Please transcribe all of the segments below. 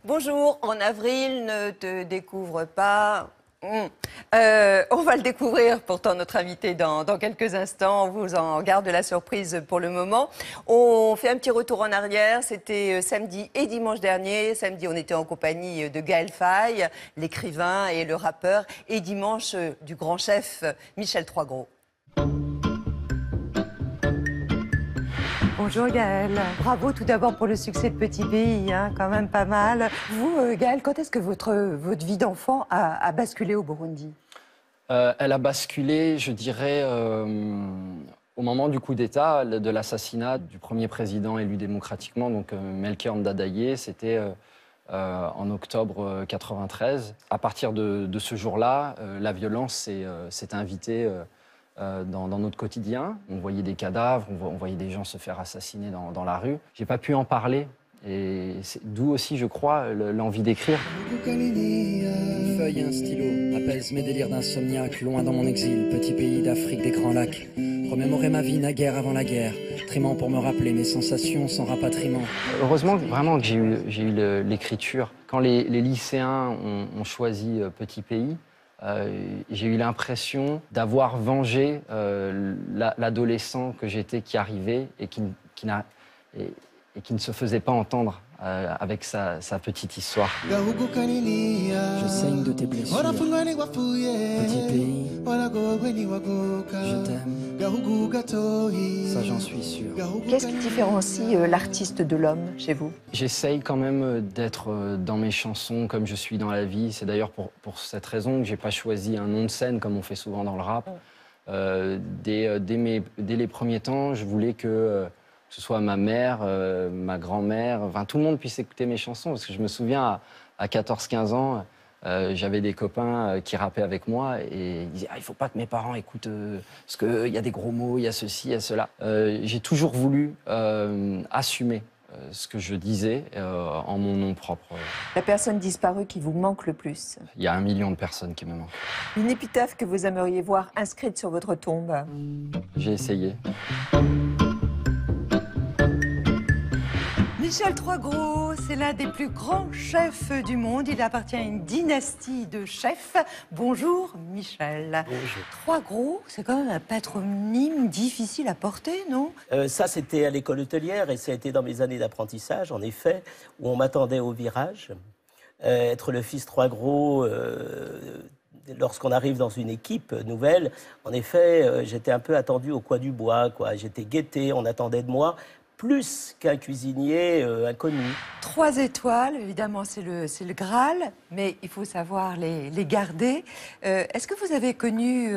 Bonjour, en avril, ne te découvre pas. On va le découvrir, pourtant, notre invité dans quelques instants. On vous en garde la surprise pour le moment. On fait un petit retour en arrière. C'était samedi et dimanche dernier. Samedi, on était en compagnie de Gaël Faye, l'écrivain et le rappeur. Et dimanche, du grand chef Michel Troisgros. Bonjour Gaël. Bravo tout d'abord pour le succès de Petit Pays, hein, quand même pas mal. Vous, Gaël, quand est-ce que votre vie d'enfant a basculé au Burundi? Elle a basculé, je dirais, au moment du coup d'État, de l'assassinat du premier président élu démocratiquement, donc Melchior Ndadaye. C'était en octobre 93. À partir de ce jour-là, la violence s'est invitée dans notre quotidien. On voyait des cadavres, on voyait des gens se faire assassiner dans la rue. J'ai pas pu en parler. Et d'où aussi, je crois, l'envie d'écrire. Une feuille et un stylo apaisent mes délires d'insomniaque. Loin dans mon exil, petit pays d'Afrique des grands lacs. Remémorer ma vie naguère avant la guerre. Trimant pour me rappeler mes sensations sans rapatriement. Heureusement vraiment que j'ai eu l'écriture. Quand les lycéens ont choisi Petit Pays, j'ai eu l'impression d'avoir vengé l'adolescent que j'étais qui arrivait et qui ne se faisait pas entendre avec sa petite histoire. Je saigne de tes blessures. Petit pays, je t'aime. Ça, j'en suis sûr. Qu'est-ce qui différencie l'artiste de l'homme chez vous? J'essaye quand même d'être dans mes chansons comme je suis dans la vie. C'est d'ailleurs pour cette raison que j'ai pas choisi un nom de scène comme on fait souvent dans le rap. Dès les premiers temps, je voulais que ce soit ma mère, ma grand-mère, enfin tout le monde puisse écouter mes chansons. Parce que je me souviens, à 14-15 ans, j'avais des copains qui rappaient avec moi et ils disaient « Ah, il faut pas que mes parents écoutent, parce qu'il y a des gros mots, il y a ceci, il y a cela ». J'ai toujours voulu assumer ce que je disais en mon nom propre. La personne disparue qui vous manque le plus? Il y a 1 million de personnes qui me manquent. Une épitaphe que vous aimeriez voir inscrite sur votre tombe? J'ai essayé. Michel Troisgros, c'est l'un des plus grands chefs du monde. Il appartient à une dynastie de chefs. Bonjour Michel. Bonjour. Troisgros, c'est quand même un patronyme difficile à porter, non? Ça, c'était à l'école hôtelière et ça a été dans mes années d'apprentissage, en effet, où on m'attendait au virage. Être le fils Troisgros, lorsqu'on arrive dans une équipe nouvelle, en effet, j'étais un peu attendu au coin du bois, quoi. J'étais guetté, on attendait de moi plus qu'un cuisinier inconnu. 3 étoiles, évidemment, c'est le Graal, mais il faut savoir les garder. Est-ce que vous avez connu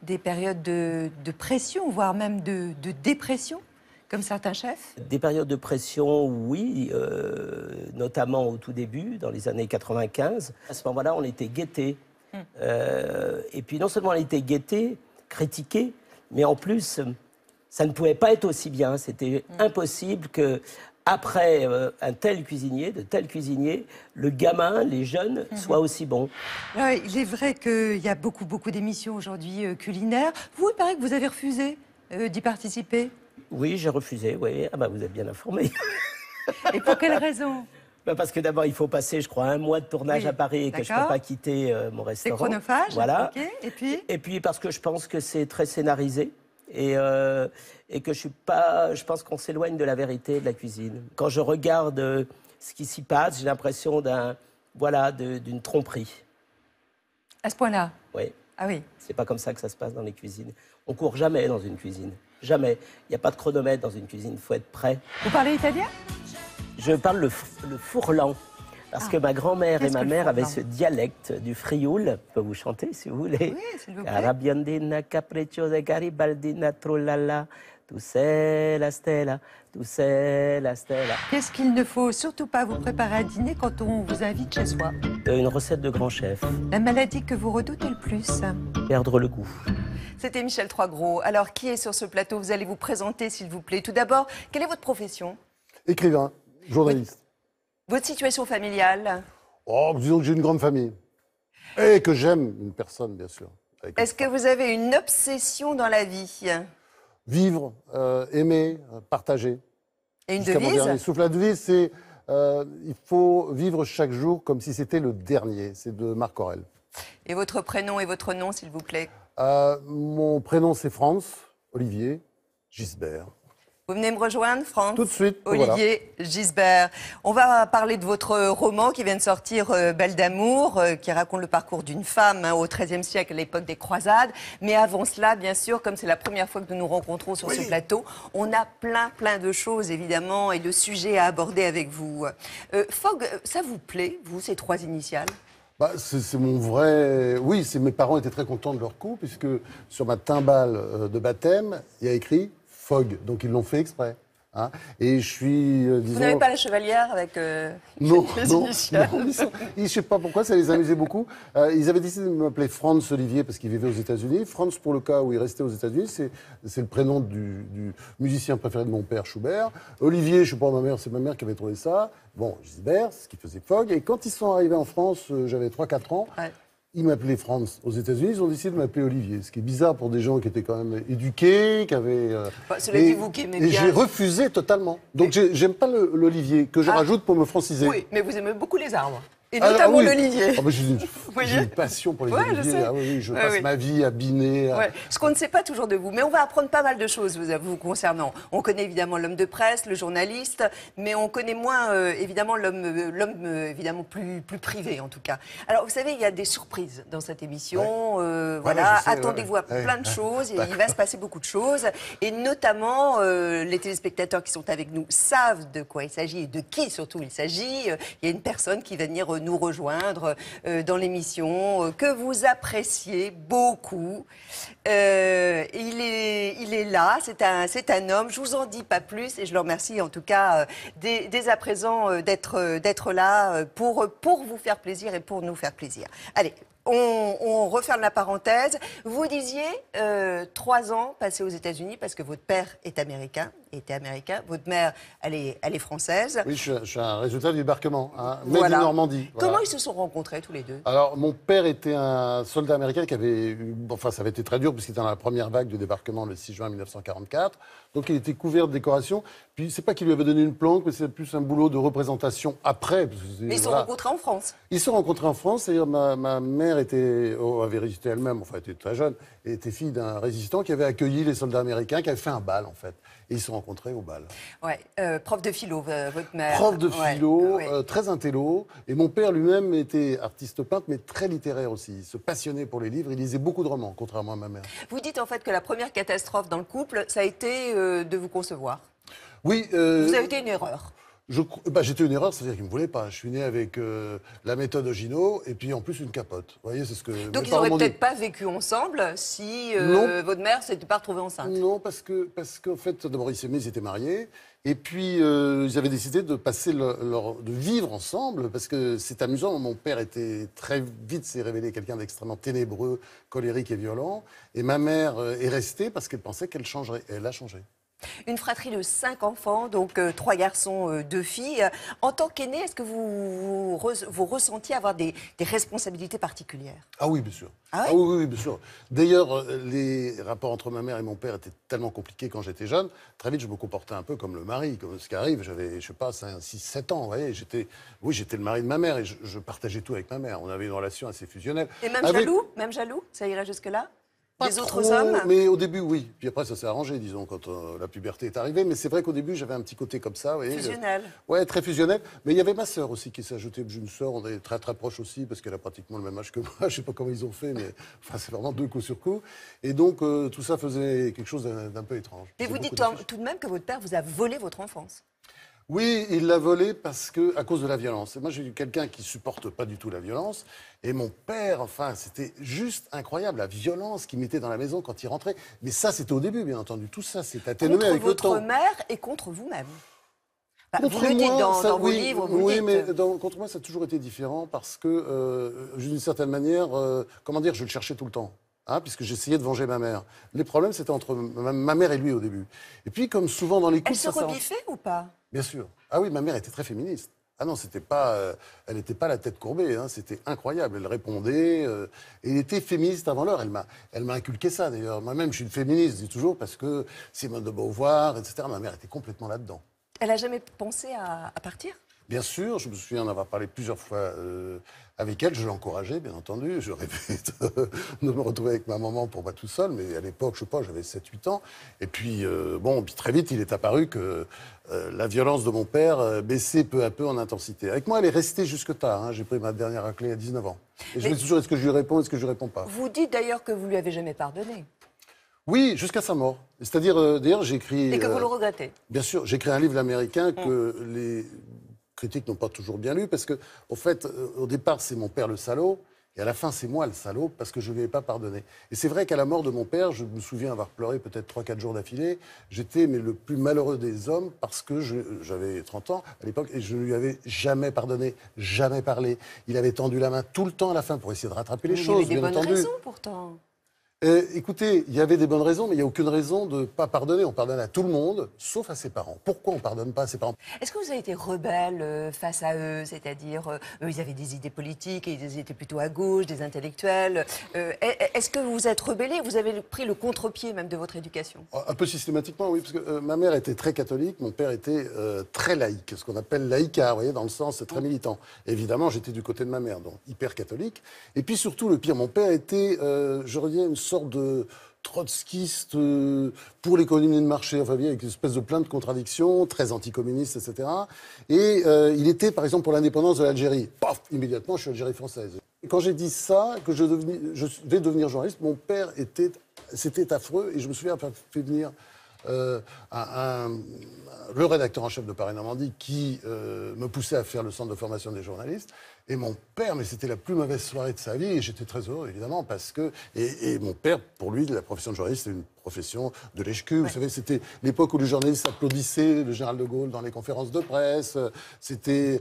des périodes de pression, voire même de dépression, comme certains chefs? Des périodes de pression, oui, notamment au tout début, dans les années 95. À ce moment-là, on était guettés. Et puis non seulement on était guettés, critiqués, mais en plus, ça ne pouvait pas être aussi bien. C'était impossible que, après un tel cuisinier, de tels cuisiniers, le gamin, les jeunes, soient aussi bons. Il est vrai qu'il y a beaucoup d'émissions aujourd'hui culinaires. Vous, il paraît que vous avez refusé d'y participer. Oui, j'ai refusé, oui. Ah bah, vous êtes bien informé. Et pour quelle raison? Parce que d'abord, il faut passer, je crois, 1 mois de tournage à Paris et que je ne peux pas quitter mon restaurant. C'est chronophage. Voilà. Okay. Et puis parce que je pense que c'est très scénarisé. Et que je pense qu'on s'éloigne de la vérité de la cuisine. Quand je regarde ce qui s'y passe, j'ai l'impression d'une tromperie. À ce point-là? Oui. Ah oui. C'est pas comme ça que ça se passe dans les cuisines. On court jamais dans une cuisine. Jamais. Il n'y a pas de chronomètre dans une cuisine. Il faut être prêt. Vous parlez italien? Je parle le fourlan. Parce que ma grand-mère et ma mère avaient ce dialecte du Frioul. Je peux vous chanter si vous voulez. Oui, s'il vous plaît. Carabiandina, capricciosa, garibaldina, trollala. Tu sais la stella, tu sais la stella. Qu'est-ce qu'il ne faut surtout pas vous préparer à dîner quand on vous invite chez soi? Une recette de grand chef. La maladie que vous redoutez le plus? Perdre le goût. C'était Michel Troisgros. Alors, qui est sur ce plateau? Vous allez vous présenter, s'il vous plaît. Tout d'abord, quelle est votre profession? Écrivain, journaliste. Votre situation familiale? Oh, disons que j'ai une grande famille. Et que j'aime une personne, bien sûr. Est-ce que vous avez une obsession dans la vie? Vivre, aimer, partager. Et une Jusqu'à mon devise? dernier souffle. La devise, c'est il faut vivre chaque jour comme si c'était le dernier. C'est de Marc Aurèle. Et votre prénom et votre nom, s'il vous plaît? Mon prénom, c'est Franz Olivier Gisbert. Vous venez me rejoindre, Franz? Tout de suite. Olivier Gisbert. On va parler de votre roman qui vient de sortir, Belle d'amour, qui raconte le parcours d'une femme au XIIIe siècle, à l'époque des croisades. Mais avant cela, bien sûr, comme c'est la première fois que nous nous rencontrons sur ce plateau, on a plein de choses, évidemment, et de sujets à aborder avec vous. Fogg, ça vous plaît, vous, ces 3 initiales? Bah, c'est mon vrai... Oui, mes parents étaient très contents de leur coup, puisque sur ma timbale de baptême, il y a écrit Fogg. Donc ils l'ont fait exprès. Hein. Et je suis, disons... Vous n'avez pas la chevalière avec non, les initiales? Je ne sais pas pourquoi, ça les amusait beaucoup. Ils avaient décidé de m'appeler Franz Olivier parce qu'il vivait aux États-Unis. Franz, pour le cas où il restait aux États-Unis, c'est le prénom du musicien préféré de mon père, Schubert. Olivier, je ne sais pas, ma mère, c'est ma mère qui avait trouvé ça. Bon, Gisbert, ce qui faisait Fogg. Et quand ils sont arrivés en France, j'avais 3-4 ans. Ouais. Ils m'appelaient Franz. Aux États-Unis, ils ont décidé de m'appeler Olivier. Ce qui est bizarre pour des gens qui étaient quand même éduqués, qui avaient... cela dit, vous qui aimez bien... Et j'ai refusé totalement. Donc, j'aime pas l'Olivier, que je rajoute pour me franciser. Oui, mais vous aimez beaucoup les arbres. Et notamment l'olivier. Oh, j'ai une passion pour les oliviers. Ah, oui, je passe ma vie à biner. Ouais. Ce qu'on ne sait pas toujours de vous. Mais on va apprendre pas mal de choses vous concernant. On connaît évidemment l'homme de presse, le journaliste, mais on connaît moins évidemment l'homme évidemment plus privé en tout cas. Alors vous savez, il y a des surprises dans cette émission. Voilà, attendez-vous à plein de choses. Il va se passer beaucoup de choses. Et notamment, les téléspectateurs qui sont avec nous savent de quoi il s'agit et de qui surtout il s'agit. Il y a une personne qui va venir nous rejoindre dans l'émission, que vous appréciez beaucoup. Il est là, c'est un homme, je vous en dis pas plus et je le remercie en tout cas dès à présent d'être là pour vous faire plaisir et pour nous faire plaisir. Allez, on referme la parenthèse. Vous disiez 3 ans passés aux États-Unis parce que votre père était américain, votre mère, elle est française. Oui, je suis un résultat du débarquement, hein, voilà. Made in Normandie. Voilà. Comment ils se sont rencontrés tous les deux? Alors, mon père était un soldat américain qui avait eu... Enfin, ça avait été très dur puisqu'il était dans la première vague du débarquement le 6 juin 1944. Donc, il était couvert de décorations. Puis, c'est pas qu'il lui avait donné une planque, mais c'est plus un boulot de représentation après. Mais ils se sont rencontrés en France? Ils se sont rencontrés en France. C'est-à-dire, ma mère avait résisté elle-même, enfin, elle était très jeune, et était fille d'un résistant qui avait accueilli les soldats américains, qui avait fait un bal, en fait. Et ils se sont rencontrés au bal. Ouais, prof de philo, votre mère. Prof de philo, très intello. Et mon père lui-même était artiste peintre, mais très littéraire aussi. Il se passionnait pour les livres. Il lisait beaucoup de romans, contrairement à ma mère. Vous dites en fait que la première catastrophe dans le couple, ça a été de vous concevoir. Oui. Vous avez été une erreur. J'étais une erreur, c'est-à-dire qu'ils ne me voulaient pas. Je suis né avec la méthode Ogino et puis en plus une capote. Vous voyez, c'est ce que. Donc ils n'auraient peut-être pas vécu ensemble si votre mère ne s'était pas retrouvée enceinte. Non, parce qu'en fait, d'abord ils étaient mariés et puis ils avaient décidé de passer de vivre ensemble parce que c'est amusant. Mon père était très vite s'est révélé quelqu'un d'extrêmement ténébreux, colérique et violent, et ma mère est restée parce qu'elle pensait qu'elle changerait. Et elle a changé. Une fratrie de 5 enfants, donc 3 garçons, 2 filles. En tant qu'aîné, est-ce que vous ressentiez avoir des responsabilités particulières? Ah oui, bien sûr. Ah ouais? Ah oui, bien sûr. D'ailleurs, les rapports entre ma mère et mon père étaient tellement compliqués quand j'étais jeune. Très vite, je me comportais un peu comme le mari, comme ce qui arrive. J'avais, je sais pas, 6, 7 ans, vous voyez. J'étais le mari de ma mère et je partageais tout avec ma mère. On avait une relation assez fusionnelle. Et même jaloux? Ça irait jusque-là? Pas les trop, autres hommes? Mais au début, oui. Puis après, ça s'est arrangé, disons, quand la puberté est arrivée. Mais c'est vrai qu'au début, j'avais un petit côté comme ça. Vous voyez, fusionnel. Ouais, très fusionnel. Mais il y avait ma sœur aussi qui s'est ajoutée. J'ai une sœur, on est très très proches aussi, parce qu'elle a pratiquement le même âge que moi. Je ne sais pas comment ils ont fait, mais enfin, c'est vraiment 2 coups sur coup. Et donc, tout ça faisait quelque chose d'un peu étrange. Et vous dites tout de même que votre père vous a volé votre enfance? Oui, il l'a volé à cause de la violence. Et moi, j'ai eu quelqu'un qui supporte pas du tout la violence. Et mon père, enfin, c'était juste incroyable, la violence qu'il mettait dans la maison quand il rentrait. Mais ça, c'était au début, bien entendu. Tout ça, c'est atténué avec le temps. Contre votre mère et contre vous-même. Vous Contre le dites moi, dans vos livres, vous le dites. Mais contre moi, ça a toujours été différent parce que, d'une certaine manière, comment dire, je le cherchais tout le temps. Hein, puisque j'essayais de venger ma mère. Les problèmes, c'était entre ma mère et lui au début. Et puis, comme souvent dans les couples... Elle se rebiffait ou pas? Bien sûr. Ah oui, ma mère était très féministe. Ah non, c'était pas, elle n'était pas la tête courbée, hein, c'était incroyable. Elle répondait, elle était féministe avant l'heure. Elle m'a inculqué ça d'ailleurs. Moi-même, je suis une féministe, je dis toujours, parce que Simone de Beauvoir, etc. Ma mère était complètement là-dedans. Elle a jamais pensé à partir? Bien sûr, je me souviens en avoir parlé plusieurs fois avec elle. Je l'encourageais, bien entendu. Je rêvais de me retrouver avec ma maman pour moi tout seul, mais à l'époque, je sais pas, j'avais 7-8 ans. Et puis, puis très vite, il est apparu que la violence de mon père baissait peu à peu en intensité. Avec moi, elle est restée jusque tard. Hein. J'ai pris ma dernière raclée à 19 ans. Et je me dis toujours, est-ce que je lui réponds, est-ce que je lui réponds pas? Vous dites d'ailleurs que vous lui avez jamais pardonné. Oui, jusqu'à sa mort. C'est-à-dire, d'ailleurs, j'ai écrit... Et que vous le regrettez. Bien sûr, j'ai écrit un livre américain que les critiques n'ont pas toujours bien lu, parce que, au fait, au départ, c'est mon père le salaud, et à la fin, c'est moi le salaud, parce que je ne lui ai pas pardonné. Et c'est vrai qu'à la mort de mon père, je me souviens avoir pleuré peut-être 3-4 jours d'affilée. J'étais le plus malheureux des hommes, parce que j'avais 30 ans à l'époque, et je ne lui avais jamais pardonné, jamais parlé. Il avait tendu la main tout le temps à la fin pour essayer de rattraper les choses, Il y avait bien des bonnes entendu. raisons, pourtant. Écoutez, il y avait des bonnes raisons, mais il n'y a aucune raison de ne pas pardonner. On pardonne à tout le monde, sauf à ses parents. Pourquoi on ne pardonne pas à ses parents? Est-ce que vous avez été rebelle face à eux? C'est-à-dire, eux, ils avaient des idées politiques, et ils étaient plutôt à gauche, des intellectuels. Est-ce que vous vous êtes rebellé? Vous avez pris le contre-pied même de votre éducation? Un peu systématiquement, oui, parce que ma mère était très catholique, mon père était très laïque, ce qu'on appelle laïcard, vous voyez, dans le sens très militant. Évidemment, j'étais du côté de ma mère, donc hyper catholique. Et puis surtout, le pire, mon père était, je reviens, une sorte de trotskiste pour l'économie de marché, enfin, avec une espèce de plein de contradictions, très anticommuniste, etc. Et il était, par exemple, pour l'indépendance de l'Algérie. Paf, immédiatement, je suis Algérie française. Et quand j'ai dit ça, que je vais devenir journaliste, mon père c'était affreux, et je me souviens avoir fait venir le rédacteur en chef de Paris-Normandie qui me poussait à faire le centre de formation des journalistes. Et mon père, mais c'était la plus mauvaise soirée de sa vie, et j'étais très heureux, évidemment, parce que... Et mon père, pour lui, la profession de journaliste, c'était une profession de lèche-cul. Vous savez, c'était l'époque où les journalistes applaudissaient le général de Gaulle dans les conférences de presse. C'était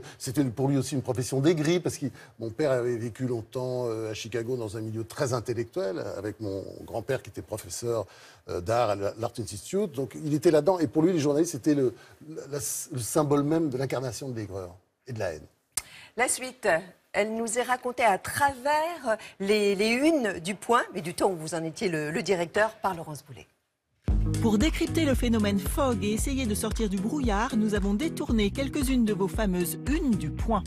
pour lui aussi une profession d'aigri, parce que mon père avait vécu longtemps à Chicago dans un milieu très intellectuel, avec mon grand-père qui était professeur d'art à l'Art Institute. Donc il était là-dedans, et pour lui, les journalistes, c'était le symbole même de l'incarnation de l'aigreur et de la haine. La suite, elle nous est racontée à travers les unes du Point, mais du temps où vous en étiez le directeur, par Laurence Boulet. Pour décrypter le phénomène Fogg et essayer de sortir du brouillard, nous avons détourné quelques-unes de vos fameuses unes du Point.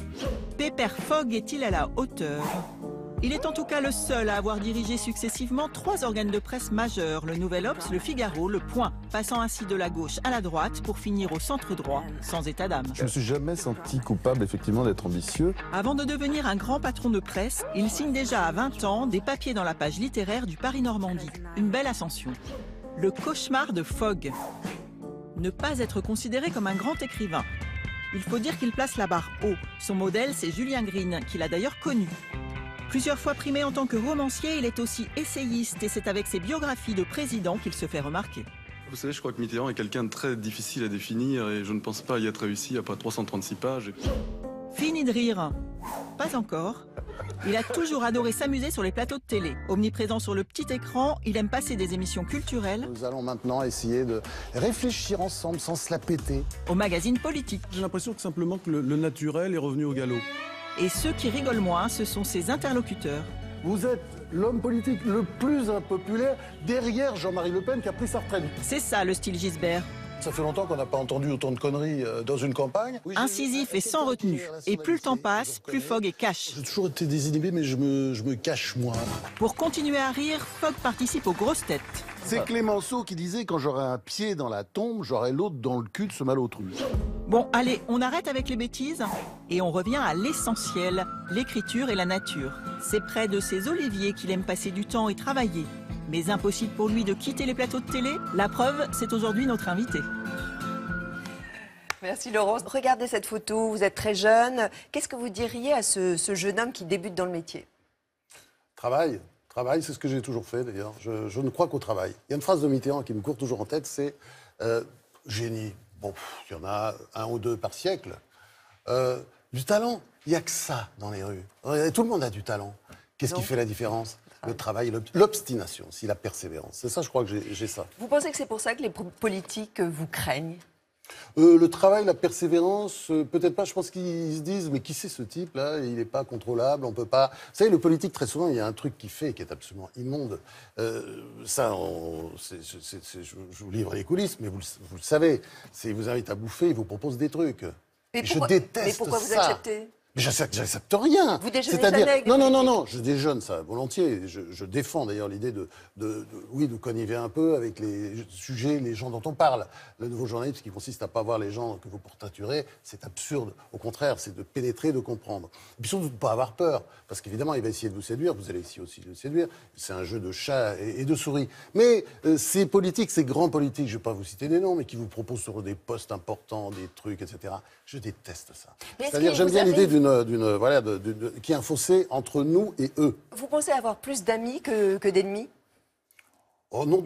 Pépère Fogg est-il à la hauteur? Il est en tout cas le seul à avoir dirigé successivement 3 organes de presse majeurs, le Nouvel Obs, le Figaro, le Point, passant ainsi de la gauche à la droite pour finir au centre droit, sans état d'âme. Je me suis jamais senti coupable, effectivement, d'être ambitieux. Avant de devenir un grand patron de presse, il signe déjà à 20 ans des papiers dans la page littéraire du Paris-Normandie. Une belle ascension. Le cauchemar de Fogg. Ne pas être considéré comme un grand écrivain. Il faut dire qu'il place la barre haut. Son modèle, c'est Julien Green, qu'il a d'ailleurs connu. Plusieurs fois primé en tant que romancier, il est aussi essayiste et c'est avec ses biographies de président qu'il se fait remarquer. Vous savez, je crois que Mitterrand est quelqu'un de très difficile à définir et je ne pense pas y être réussi après 336 pages. Fini de rire. Pas encore. Il a toujours adoré s'amuser sur les plateaux de télé. Omniprésent sur le petit écran, il aime passer des émissions culturelles. Nous allons maintenant essayer de réfléchir ensemble sans se la péter. Au magazine politique. J'ai l'impression que simplement que le naturel est revenu au galop. Et ceux qui rigolent moins, ce sont ses interlocuteurs. Vous êtes l'homme politique le plus impopulaire derrière Jean-Marie Le Pen qui a pris sa retraite. C'est ça le style Gisbert. Ça fait longtemps qu'on n'a pas entendu autant de conneries dans une campagne. Oui, Incisif et sans retenue. Et plus le temps passe, plus Fogg est cash. J'ai toujours été désinhibé, mais je me cache moi. Pour continuer à rire, Fogg participe aux grosses têtes. C'est Clémenceau qui disait « Quand j'aurai un pied dans la tombe, j'aurai l'autre dans le cul de ce malotru ». Bon, allez, on arrête avec les bêtises et on revient à l'essentiel, l'écriture et la nature. C'est près de ces oliviers qu'il aime passer du temps et travailler. Mais impossible pour lui de quitter les plateaux de télé. La preuve, c'est aujourd'hui notre invité. Merci Laurence. Regardez cette photo, vous êtes très jeune. Qu'est-ce que vous diriez à ce jeune homme qui débute dans le métier? Travail, c'est ce que j'ai toujours fait d'ailleurs. Je ne crois qu'au travail. Il y a une phrase de Mitterrand qui me court toujours en tête, c'est génie. Bon, il y en a 1 ou 2 par siècle. Du talent, il n'y a que ça dans les rues. Tout le monde a du talent. Qu'est-ce qui fait la différence? Le travail, l'obstination, c'est la persévérance. C'est ça, je crois que j'ai ça. Vous pensez que c'est pour ça que les politiques vous craignent? Le travail, la persévérance, peut-être pas. Je pense qu'ils se disent, mais qui c'est ce type-là? Il n'est pas contrôlable, on peut pas... Vous savez, le politique, très souvent, il y a un truc qui fait, qui est absolument immonde. Je vous livre les coulisses, mais vous le savez. Il vous invite à bouffer, il vous propose des trucs. Mais je pourquoi, déteste mais pourquoi vous ça. acceptez? Mais j'accepte rien. Vous déjeunez C'est-à-dire, jamais avec non, des non, non, politiques? non, je déjeune ça volontiers. Je défends d'ailleurs l'idée oui, de conniver un peu avec les sujets, les gens dont on parle. Le nouveau journalisme qui consiste à pas voir les gens que vous portraiturez, c'est absurde. Au contraire, c'est de pénétrer, de comprendre. Et puis surtout de ne pas avoir peur, parce qu'évidemment, il va essayer de vous séduire. Vous allez essayer aussi de le séduire. C'est un jeu de chat et de souris. Mais ces politiques, ces grands politiques, je ne vais pas vous citer des noms, mais qui vous proposent sur des postes importants, des trucs, etc. Je déteste ça. C'est-à-dire, j'aime bien l'idée voilà, qu'il y a un fossé entre nous et eux. Vous pensez avoir plus d'amis que d'ennemis? Oh non,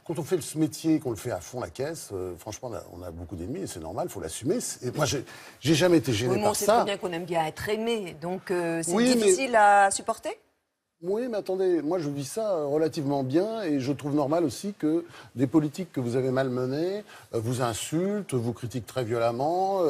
quand on fait ce métier, qu'on le fait à fond la caisse, franchement, on a beaucoup d'ennemis et c'est normal, il faut l'assumer. Moi, j'ai jamais été gêné Oui, par on sait ça. très bien qu'on aime bien être aimé, donc c'est Oui, difficile à supporter? Oui, mais attendez, moi je vis ça relativement bien et je trouve normal aussi que des politiques que vous avez malmenés vous insultent, vous critiquent très violemment,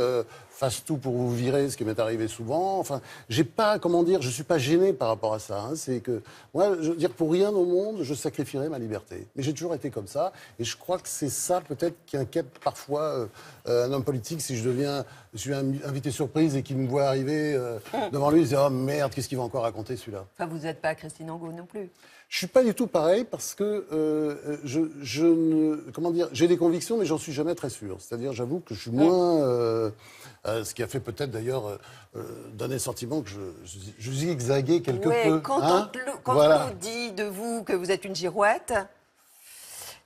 fassent tout pour vous virer, ce qui m'est arrivé souvent. Enfin, j'ai pas, comment dire, je suis pas gêné par rapport à ça. Hein. C'est que, moi, je veux dire, pour rien au monde, je sacrifierais ma liberté. Mais j'ai toujours été comme ça et je crois que c'est ça peut-être qui inquiète parfois un homme politique. Si je suis invité surprise et qu'il me voit arriver devant lui, il se dit « Oh merde, qu'est-ce qu'il va encore raconter celui-là ?» Enfin, vous n'êtes pas Christine Angot non plus. Je suis pas du tout pareil parce que je ne, comment dire, j'ai des convictions mais j'en suis jamais très sûr. C'est-à-dire, j'avoue que je suis moins, ce qui a fait peut-être d'ailleurs donner le sentiment que je zigzaguais quelque peu. Quand hein, on voilà. dit de vous que vous êtes une girouette,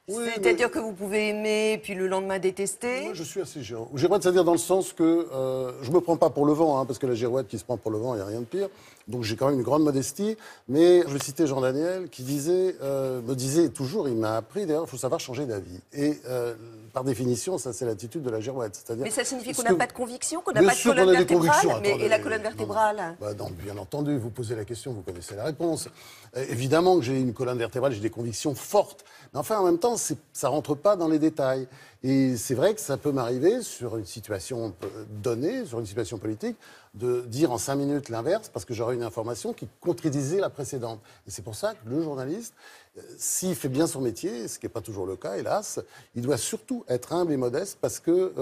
Oui, c'est-à-dire que vous pouvez aimer puis le lendemain détester. Moi, je suis assez girouette. Girouette, c'est-à-dire dans le sens que je me prends pas pour le vent, hein, parce que la girouette qui se prend pour le vent, il n'y a rien de pire. Donc j'ai quand même une grande modestie. Mais je vais citer Jean Daniel qui me disait toujours, il m'a appris d'ailleurs, il faut savoir changer d'avis. Et par définition, ça c'est l'attitude de la girouette. Mais ça signifie qu'on Est-ce n'a que- pas de conviction, qu'on n'a Bien pas de sûr colonne qu'on a des vertébrale. convictions, Mais, et la attendez, colonne non, vertébrale? Bah non, bien entendu, vous posez la question, vous connaissez la réponse. Évidemment que j'ai une colonne vertébrale, j'ai des convictions fortes. Mais enfin, en même temps, ça rentre pas dans les détails. Et c'est vrai que ça peut m'arriver sur une situation donnée, sur une situation politique, de dire en 5 minutes l'inverse, parce que j'aurai une information qui contredisait la précédente. Et c'est pour ça que le journaliste, s'il fait bien son métier, ce qui n'est pas toujours le cas, hélas, il doit surtout être humble et modeste, parce que,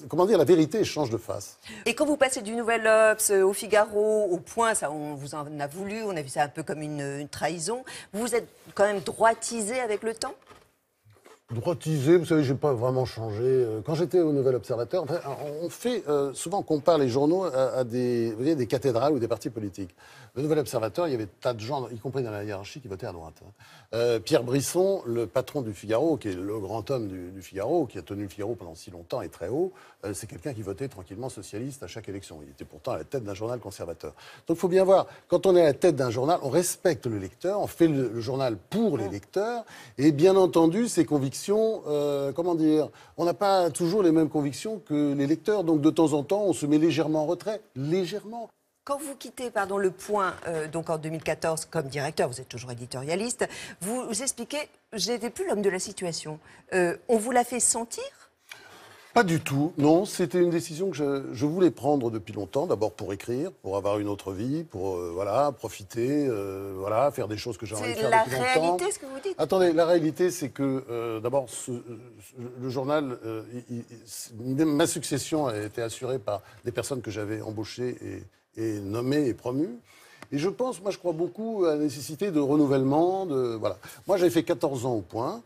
comment dire, la vérité change de face. Et quand vous passez du Nouvel Obs au Figaro, au Point, ça, on vous en a voulu, on a vu ça un peu comme une trahison. Vous êtes quand même droitisé avec le temps? Droitisé, vous savez, j'ai pas vraiment changé. Quand j'étais au Nouvel Observateur, enfin, on fait souvent on compare les journaux à des, vous voyez, des cathédrales ou des partis politiques. Le Nouvel Observateur, il y avait des tas de gens, y compris dans la hiérarchie, qui votaient à droite. Pierre Brisson, le patron du Figaro, qui est le grand homme du Figaro, qui a tenu le Figaro pendant si longtemps et très haut, c'est quelqu'un qui votait tranquillement socialiste à chaque élection. Il était pourtant à la tête d'un journal conservateur. Donc il faut bien voir, quand on est à la tête d'un journal, on respecte le lecteur, on fait le journal pour les lecteurs, et bien entendu, ses convictions, comment dire, on n'a pas toujours les mêmes convictions que les lecteurs, donc de temps en temps, on se met légèrement en retrait, légèrement. Quand vous quittez le Point, donc en 2014, comme directeur, vous êtes toujours éditorialiste, vous expliquez, je n'étais plus l'homme de la situation. On vous l'a fait sentir? Pas du tout, non. C'était une décision que je voulais prendre depuis longtemps. D'abord pour écrire, pour avoir une autre vie, pour voilà, profiter, voilà, faire des choses que j'ai envie de faire depuis longtemps. C'est la réalité, ce que vous dites? Attendez, la réalité, c'est que d'abord, le journal, ma succession a été assurée par des personnes que j'avais embauchées et nommées et promues. Et je pense, moi je crois beaucoup à la nécessité de renouvellement. Voilà. Moi j'avais fait 14 ans au Point,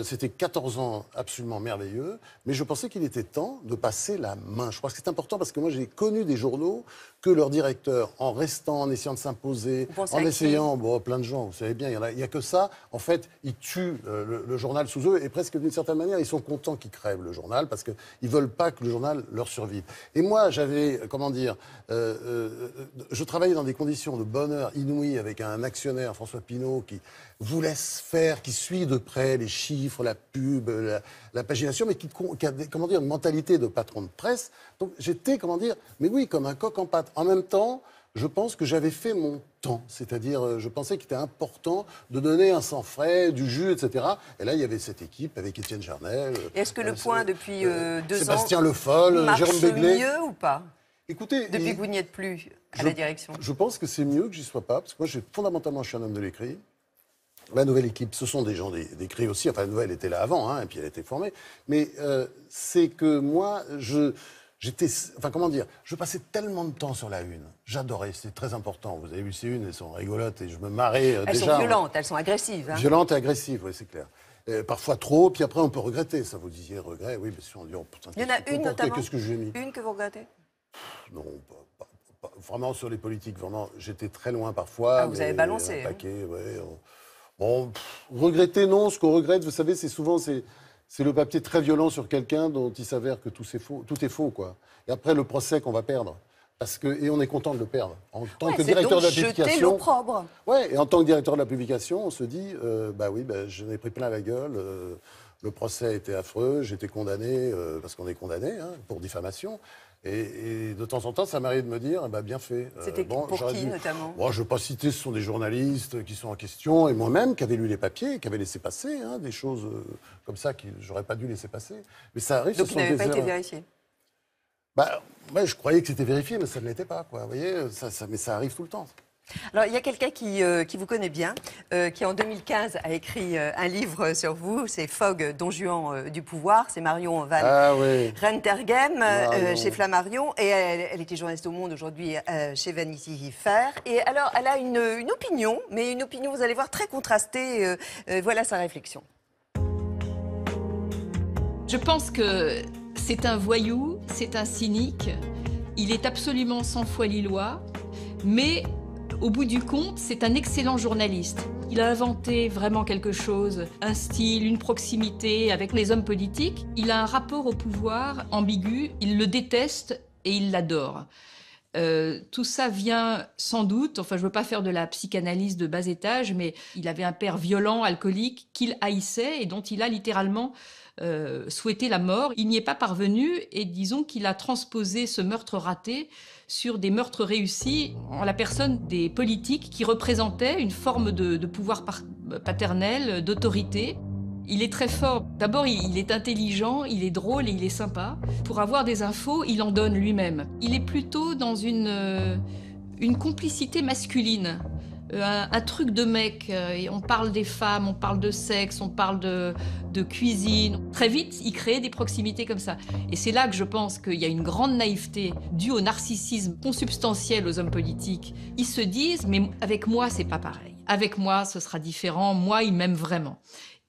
c'était 14 ans absolument merveilleux, mais je pensais qu'il était temps de passer la main. Je crois que c'est important parce que moi j'ai connu des journaux que leur directeur, en restant, en essayant de s'imposer, en essayant, plein de gens, vous savez bien, il n'y a que ça, en fait, ils tuent le journal sous eux et presque d'une certaine manière, ils sont contents qu'ils crèvent le journal parce qu'ils ne veulent pas que le journal leur survive. Et moi j'avais, comment dire, je travaillais dans des conditions de bonheur inouï avec un actionnaire, François Pinault, qui vous laisse faire, qui suit de près les chiffres, la pub, la pagination, mais qui a comment dire, une mentalité de patron de presse. Donc j'étais, comment dire, mais oui, comme un coq en pâte. En même temps, je pense que j'avais fait mon temps. C'est-à-dire, je pensais qu'il était important de donner un sang frais, du jus, etc. Et là, il y avait cette équipe avec Étienne Jarnel. Est-ce que le Point, depuis 2 ans, Sébastien Le Foll, Jérôme Begley, mieux ou pas? Écoutez, depuis que vous n'y êtes plus à la direction. Je pense que c'est mieux que j'y sois pas, parce que moi, fondamentalement, je suis un homme de l'écrit. la nouvelle équipe, ce sont des gens d'écrit aussi. Enfin, la nouvelle était là avant, hein, et puis elle a été formée. Mais c'est que moi, j'étais... Enfin, comment dire? Je passais tellement de temps sur la une. J'adorais, c'était très important. Vous avez vu ces unes, elles sont rigolotes et je me marrais Elles déjà. sont violentes, elles sont agressives. Hein. Violentes et agressives, oui, c'est clair. Parfois trop, puis après on peut regretter. Ça, vous disiez regret, oui, bien sûr, on dit, oh, putain, Il y en a une notamment. qu'est-ce que j'ai mis? Une que vous regrettez? Non, vraiment sur les politiques, vraiment, j'étais très loin parfois. Ah, vous avez balancé. Un paquet, ouais. Bon, regretter, non. Ce qu'on regrette, vous savez, c'est souvent c'est le papier très violent sur quelqu'un dont il s'avère que tout est faux, quoi. Et après, le procès qu'on va perdre. Et on est content de le perdre. En tant que directeur de la publication. Jeter l'opprobre. Ouais, et en tant que directeur de la publication, on se dit, j'en ai pris plein la gueule. Le procès a été affreux. J'ai été condamné, parce qu'on est condamné, hein, pour diffamation. Et de temps en temps, ça m'arrive de me dire, bien fait. C'était pour qui, notamment? Je ne veux pas citer, ce sont des journalistes qui sont en question, et moi-même, qui avaient lu les papiers, qui avaient laissé passer, hein, des choses comme ça que j'aurais pas dû laisser passer. Mais ça arrive. Donc, ils n'avaient pas été vérifiés? Ouais, je croyais que c'était vérifié, mais ça ne l'était pas, quoi. Vous voyez, mais ça arrive tout le temps. Alors, il y a quelqu'un qui vous connaît bien, qui en 2015 a écrit un livre sur vous, c'est Fogg, Don Juan du pouvoir, c'est Marion Van Rentergem, chez Flammarion, et elle était journaliste au Monde, aujourd'hui chez Vanity Fair. Et alors, elle a une opinion, mais une opinion, vous allez voir, très contrastée. Voilà sa réflexion. Je pense que c'est un voyou, c'est un cynique, il est absolument sans foi lillois, mais au bout du compte, c'est un excellent journaliste. Il a inventé vraiment quelque chose, un style, une proximité avec les hommes politiques. Il a un rapport au pouvoir ambigu, il le déteste et il l'adore. Tout ça vient sans doute, enfin je ne veux pas faire de la psychanalyse de bas étage, mais il avait un père violent, alcoolique, qu'il haïssait et dont il a littéralement souhaité la mort. Il n'y est pas parvenu et disons qu'il a transposé ce meurtre raté sur des meurtres réussis en la personne des politiques qui représentaient une forme de pouvoir paternel, d'autorité. Il est très fort. D'abord, il est intelligent, il est drôle et il est sympa. Pour avoir des infos, il en donne lui-même. Il est plutôt dans une complicité masculine. Un truc de mec, on parle des femmes, on parle de sexe, on parle de cuisine. Très vite, il crée des proximités comme ça. Et c'est là que je pense qu'il y a une grande naïveté due au narcissisme consubstantiel aux hommes politiques. Ils se disent, mais avec moi, c'est pas pareil. Avec moi, ce sera différent. Moi, il m'aime vraiment.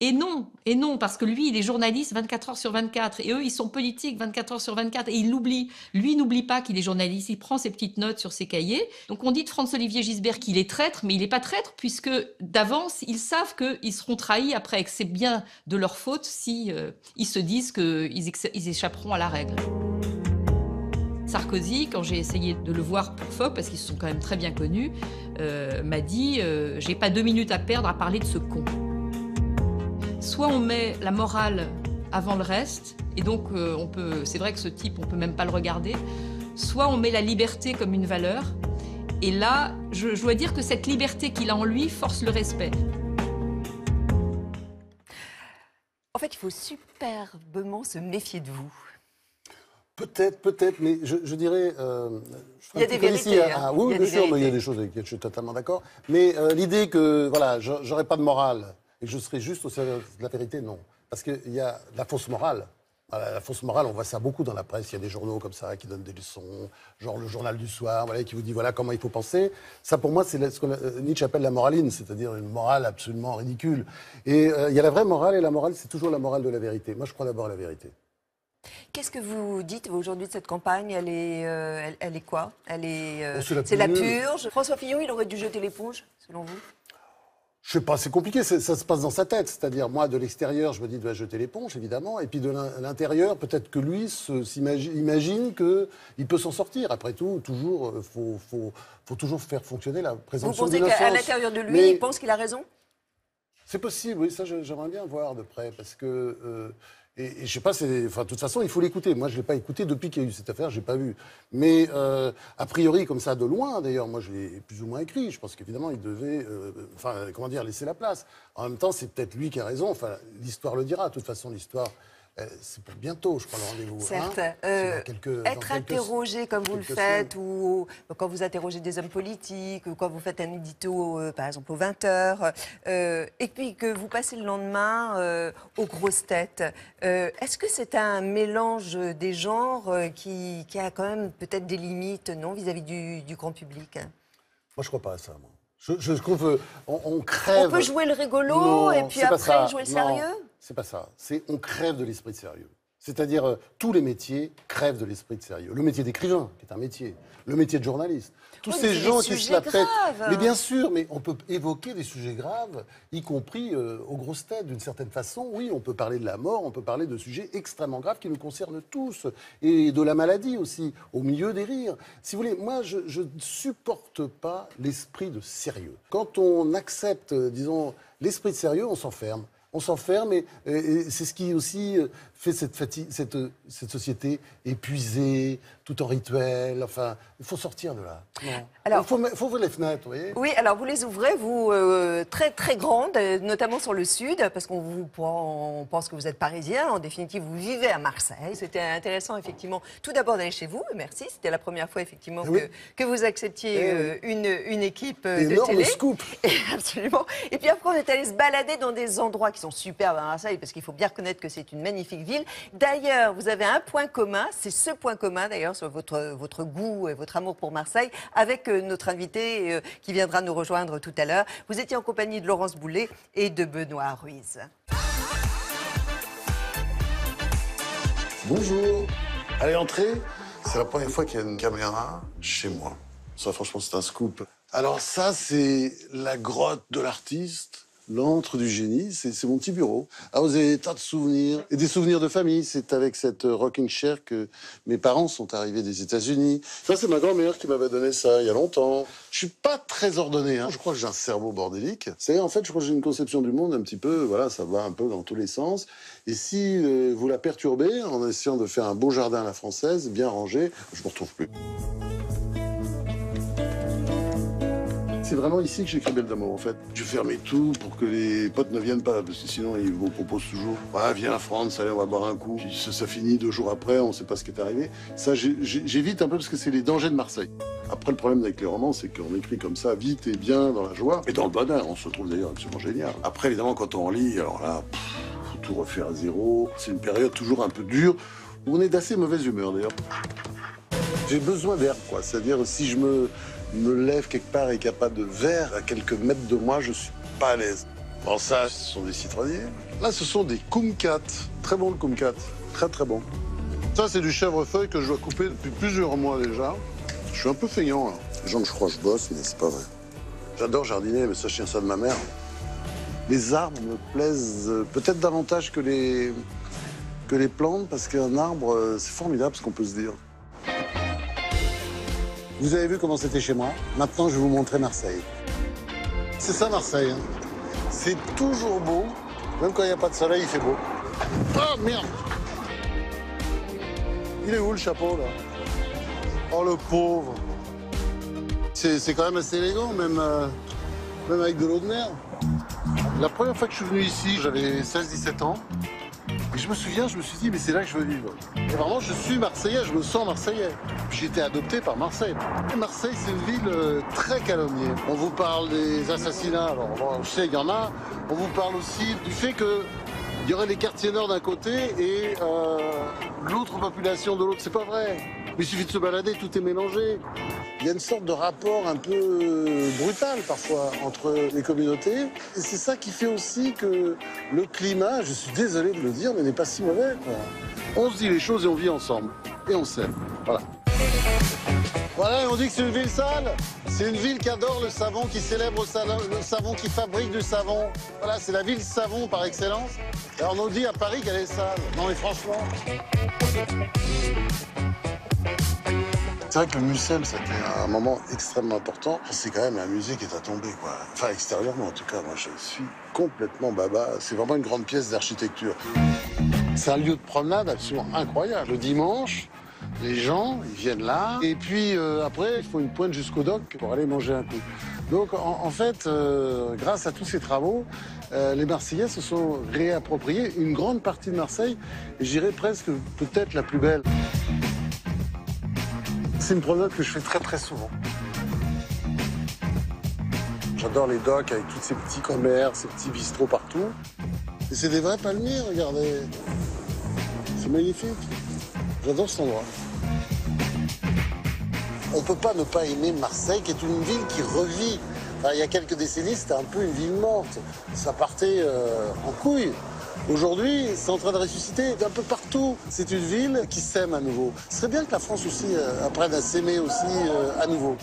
Et non, parce que lui, il est journaliste 24 heures sur 24. Et eux, ils sont politiques 24 heures sur 24. Et il l'oublie. Lui, il n'oublie pas qu'il est journaliste. Il prend ses petites notes sur ses cahiers. Donc, on dit de Franz-Olivier Gisbert qu'il est traître, mais il n'est pas traître, puisque d'avance, ils savent qu'ils seront trahis après, et que c'est bien de leur faute si ils se disent qu'ils échapperont à la règle. Sarkozy, quand j'ai essayé de le voir pour Fogg, parce qu'ils se sont quand même très bien connus, m'a dit « j'ai pas 2 minutes à perdre à parler de ce con ». Soit on met la morale avant le reste, et donc c'est vrai que ce type, on peut même pas le regarder, soit on met la liberté comme une valeur, et là, je dois dire que cette liberté qu'il a en lui force le respect. En fait, il faut superbement se méfier de vous. Peut-être, mais je dirais... il y a des vérités. Oui, bien sûr, mais il y a des choses avec lesquelles je suis totalement d'accord. Mais l'idée que, voilà, j'aurais pas de morale et que je serais juste au service de la vérité, non. Parce qu'il y a la fausse morale. Voilà, la fausse morale, on voit ça beaucoup dans la presse. Il y a des journaux comme ça qui donnent des leçons, genre le journal du soir, voilà, qui vous dit voilà comment il faut penser. Ça, pour moi, c'est ce que Nietzsche appelle la moraline, c'est-à-dire une morale absolument ridicule. Et il y a la vraie morale, et la morale, c'est toujours la morale de la vérité. Moi, je crois d'abord à la vérité. Qu'est-ce que vous dites aujourd'hui de cette campagne? Elle est quoi? C'est la purge. François Fillon, il aurait dû jeter l'éponge, selon vous? Je sais pas, c'est compliqué, ça se passe dans sa tête. C'est-à-dire, moi, de l'extérieur, je me dis, il doit jeter l'éponge, évidemment. Et puis de l'intérieur, peut-être que lui imagine qu'il peut s'en sortir. Après tout, toujours, faut toujours faire fonctionner la présomption d'innocence. Vous pensez qu'à l'intérieur de lui, il pense qu'il a raison? C'est possible, oui, ça, j'aimerais bien voir de près, parce que... Et je sais pas, de toute façon, il faut l'écouter. Moi, je l'ai pas écouté depuis qu'il y a eu cette affaire, j'ai pas vu. Mais a priori, comme ça, de loin, d'ailleurs, moi, je l'ai plus ou moins écrit. Je pense qu'évidemment, il devait, laisser la place. En même temps, c'est peut-être lui qui a raison. Enfin, l'histoire le dira. De toute façon, l'histoire c'est pour bientôt, je crois, le rendez-vous. Certes. Être interrogé comme vous le faites, ou quand vous interrogez des hommes politiques, ou quand vous faites un édito, par exemple, aux 20h, et puis que vous passez le lendemain aux grosses têtes, est-ce que c'est un mélange des genres qui a quand même peut-être des limites, non, vis-à-vis du grand public? Moi, je crois pas à ça, moi. Je trouve on crève. On peut jouer le rigolo non, et puis après jouer le sérieux? C'est pas ça. On crève de l'esprit de sérieux. C'est-à-dire, tous les métiers crèvent de l'esprit de sérieux. Le métier d'écrivain, qui est un métier. Le métier de journaliste. Tous ces gens qui se la pètent. Mais bien sûr, mais on peut évoquer des sujets graves, y compris aux grosses têtes, d'une certaine façon. Oui, on peut parler de la mort, on peut parler de sujets extrêmement graves qui nous concernent tous. Et de la maladie aussi, au milieu des rires. Si vous voulez, moi, je ne supporte pas l'esprit de sérieux. Quand on accepte, disons, l'esprit de sérieux, on s'enferme. On s'enferme et c'est ce qui aussi fait cette société épuisée, tout en rituel. Enfin, il faut sortir de là. Alors, il faut ouvrir les fenêtres, vous voyez. Oui, alors vous les ouvrez, vous, très très grandes, notamment sur le sud, parce qu'on pense que vous êtes parisien. En définitive, vous vivez à Marseille. C'était intéressant, effectivement, tout d'abord d'aller chez vous. Merci, c'était la première fois, effectivement, que vous acceptiez une équipe de télé. Scoop. Absolument. Et puis après, on est allé se balader dans des endroits qui sont superbes à Marseille, parce qu'il faut bien reconnaître que c'est une magnifique ville. D'ailleurs, vous avez un point commun, c'est ce point commun d'ailleurs sur votre goût et votre amour pour Marseille, avec notre invité qui viendra nous rejoindre tout à l'heure. Vous étiez en compagnie de Laurence Boulet et de Benoît Ruiz. Bonjour. Allez, entrez. C'est la première fois qu'il y a une caméra chez moi. Ça, franchement, c'est un scoop. Alors ça, c'est la grotte de l'artiste. L'antre du génie, c'est mon petit bureau. Ah, vous avez des tas de souvenirs, et des souvenirs de famille. C'est avec cette rocking chair que mes parents sont arrivés des États-Unis. Ça, c'est ma grand-mère qui m'avait donné ça il y a longtemps. Je suis pas très ordonné, hein. Je crois que j'ai un cerveau bordélique. C'est en fait, je crois que j'ai une conception du monde un petit peu, voilà, ça va un peu dans tous les sens. Et si vous la perturbez en essayant de faire un beau jardin à la française, bien rangé, je me retrouve plus. C'est vraiment ici que j'écris Belle d'amour, en fait. Je fermais tout pour que les potes ne viennent pas, parce que sinon, ils vous proposent toujours « Ouais, viens à France, allez, on va boire un coup. » Ça finit 2 jours après, on ne sait pas ce qui est arrivé. Ça, j'évite un peu parce que c'est les dangers de Marseille. Après, le problème avec les romans, c'est qu'on écrit comme ça, vite et bien, dans la joie, et dans le bonheur. On se trouve d'ailleurs absolument génial. Après, évidemment, quand on lit, alors là, faut tout refaire à zéro. C'est une période toujours un peu dure, où on est d'assez mauvaise humeur, d'ailleurs. J'ai besoin d'air, quoi. C'est-à-dire, si je me lève quelque part et qu'il n'y a pas de verre à quelques mètres de moi, je suis pas à l'aise. Bon, ça, ce sont des citronniers. Là, ce sont des kumquats. Très bon, le kumquat. Très, très bon. Ça, c'est du chèvrefeuille que je dois couper depuis plusieurs mois déjà. Je suis un peu feignant, là. Les gens que je crois que je bosse, mais c'est pas vrai. J'adore jardiner, mais ça, je tiens ça de ma mère. Les arbres me plaisent peut-être davantage que les plantes, parce qu'un arbre, c'est formidable ce qu'on peut se dire. Vous avez vu comment c'était chez moi. Maintenant, je vais vous montrer Marseille. C'est ça, Marseille. Hein. C'est toujours beau. Même quand il n'y a pas de soleil, il fait beau. Oh, merde! Il est où, le chapeau, là? Oh, le pauvre. C'est quand même assez élégant, même avec de l'eau de mer. La première fois que je suis venu ici, j'avais 16-17 ans. Et je me souviens, je me suis dit, mais c'est là que je veux vivre. Et vraiment, je suis Marseillais, je me sens Marseillais. J'ai été adopté par Marseille. Marseille, c'est une ville très calomniée. On vous parle des assassinats, alors je sais, il y en a. On vous parle aussi du fait qu'il y aurait les quartiers nord d'un côté et l'autre population de l'autre. C'est pas vrai. Il suffit de se balader, tout est mélangé. Il y a une sorte de rapport un peu brutal parfois entre les communautés. Et c'est ça qui fait aussi que le climat, je suis désolé de le dire, mais n'est pas si mauvais, quoi. On se dit les choses et on vit ensemble. Et on s'aime. Voilà. Voilà, et on dit que c'est une ville sale. C'est une ville qui adore le savon, qui célèbre le savon, qui fabrique du savon. Voilà, c'est la ville savon par excellence. Et on nous dit à Paris qu'elle est sale. Non mais franchement... C'est vrai que le Mucem, c'était un moment extrêmement important. C'est quand même un musée qui est à tomber, quoi. Enfin, extérieurement, en tout cas, moi, je suis complètement baba. C'est vraiment une grande pièce d'architecture. C'est un lieu de promenade absolument incroyable. Le dimanche, les gens, ils viennent là. Et puis après, il faut une pointe jusqu'au dock pour aller manger un coup. Donc en fait, grâce à tous ces travaux, les Marseillais se sont réappropriés une grande partie de Marseille, et je dirais presque peut-être la plus belle. C'est une promenade que je fais très très souvent. J'adore les docks avec tous ces petits commerces, ces petits bistrots partout. Et c'est des vrais palmiers, regardez. C'est magnifique. J'adore cet endroit. On ne peut pas ne pas aimer Marseille, qui est une ville qui revit. Enfin, il y a quelques décennies, c'était un peu une ville morte. Ça partait en couille. Aujourd'hui, c'est en train de ressusciter d'un peu partout. C'est une ville qui s'aime à nouveau. Ce serait bien que la France aussi apprenne à s'aimer aussi à nouveau.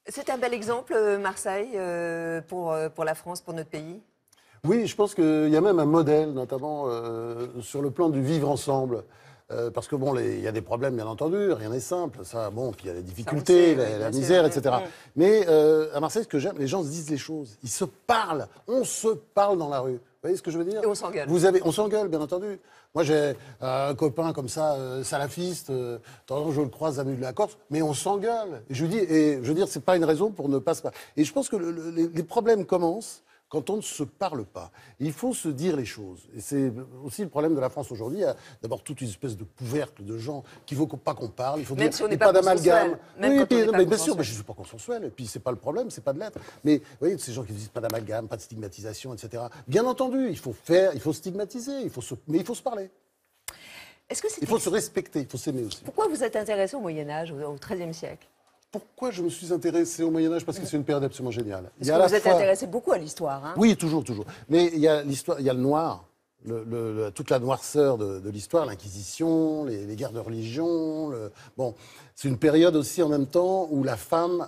C'est un bel exemple, Marseille, pour la France, pour notre pays. Oui, je pense qu'il y a même un modèle, notamment sur le plan du vivre ensemble. Parce que bon, il y a des problèmes, bien entendu, rien n'est simple. Ça, bon, puis il y a les difficultés, la misère, etc. Mais à Marseille, ce que j'aime, les gens se disent les choses. Ils se parlent. On se parle dans la rue. Vous voyez ce que je veux dire? Et on s'engueule. On s'engueule, bien entendu. Moi, j'ai un copain comme ça, salafiste. De temps en temps, je le croise avenue de la Corse, mais on s'engueule. Et je veux dire, c'est pas une raison pour ne pas se parler. Et je pense que les problèmes commencent quand on ne se parle pas. Il faut se dire les choses. Et c'est aussi le problème de la France aujourd'hui. Il y a d'abord toute une espèce de couvercle de gens qu'il ne faut pas qu'on parle. Il faut même dire, si on n'est pas d'amalgame. Oui, mais bien sûr, mais je ne suis pas consensuel. Et puis, c'est pas le problème, c'est pas de l'être. Mais vous voyez, ces gens qui disent pas d'amalgame, pas de stigmatisation, etc. Bien entendu, il faut stigmatiser, mais il faut se parler. Il faut se respecter, il faut s'aimer aussi. Pourquoi vous êtes intéressé au Moyen-Âge, au XIIIe siècle? Pourquoi je me suis intéressé au Moyen-Âge? Parce que c'est une période absolument géniale. Parce que vous êtes intéressé beaucoup à l'histoire. Hein? Oui, toujours. Mais il y a l'histoire, il y a le noir, toute la noirceur de l'histoire, l'Inquisition, les guerres de religion. Bon, c'est une période aussi en même temps où la femme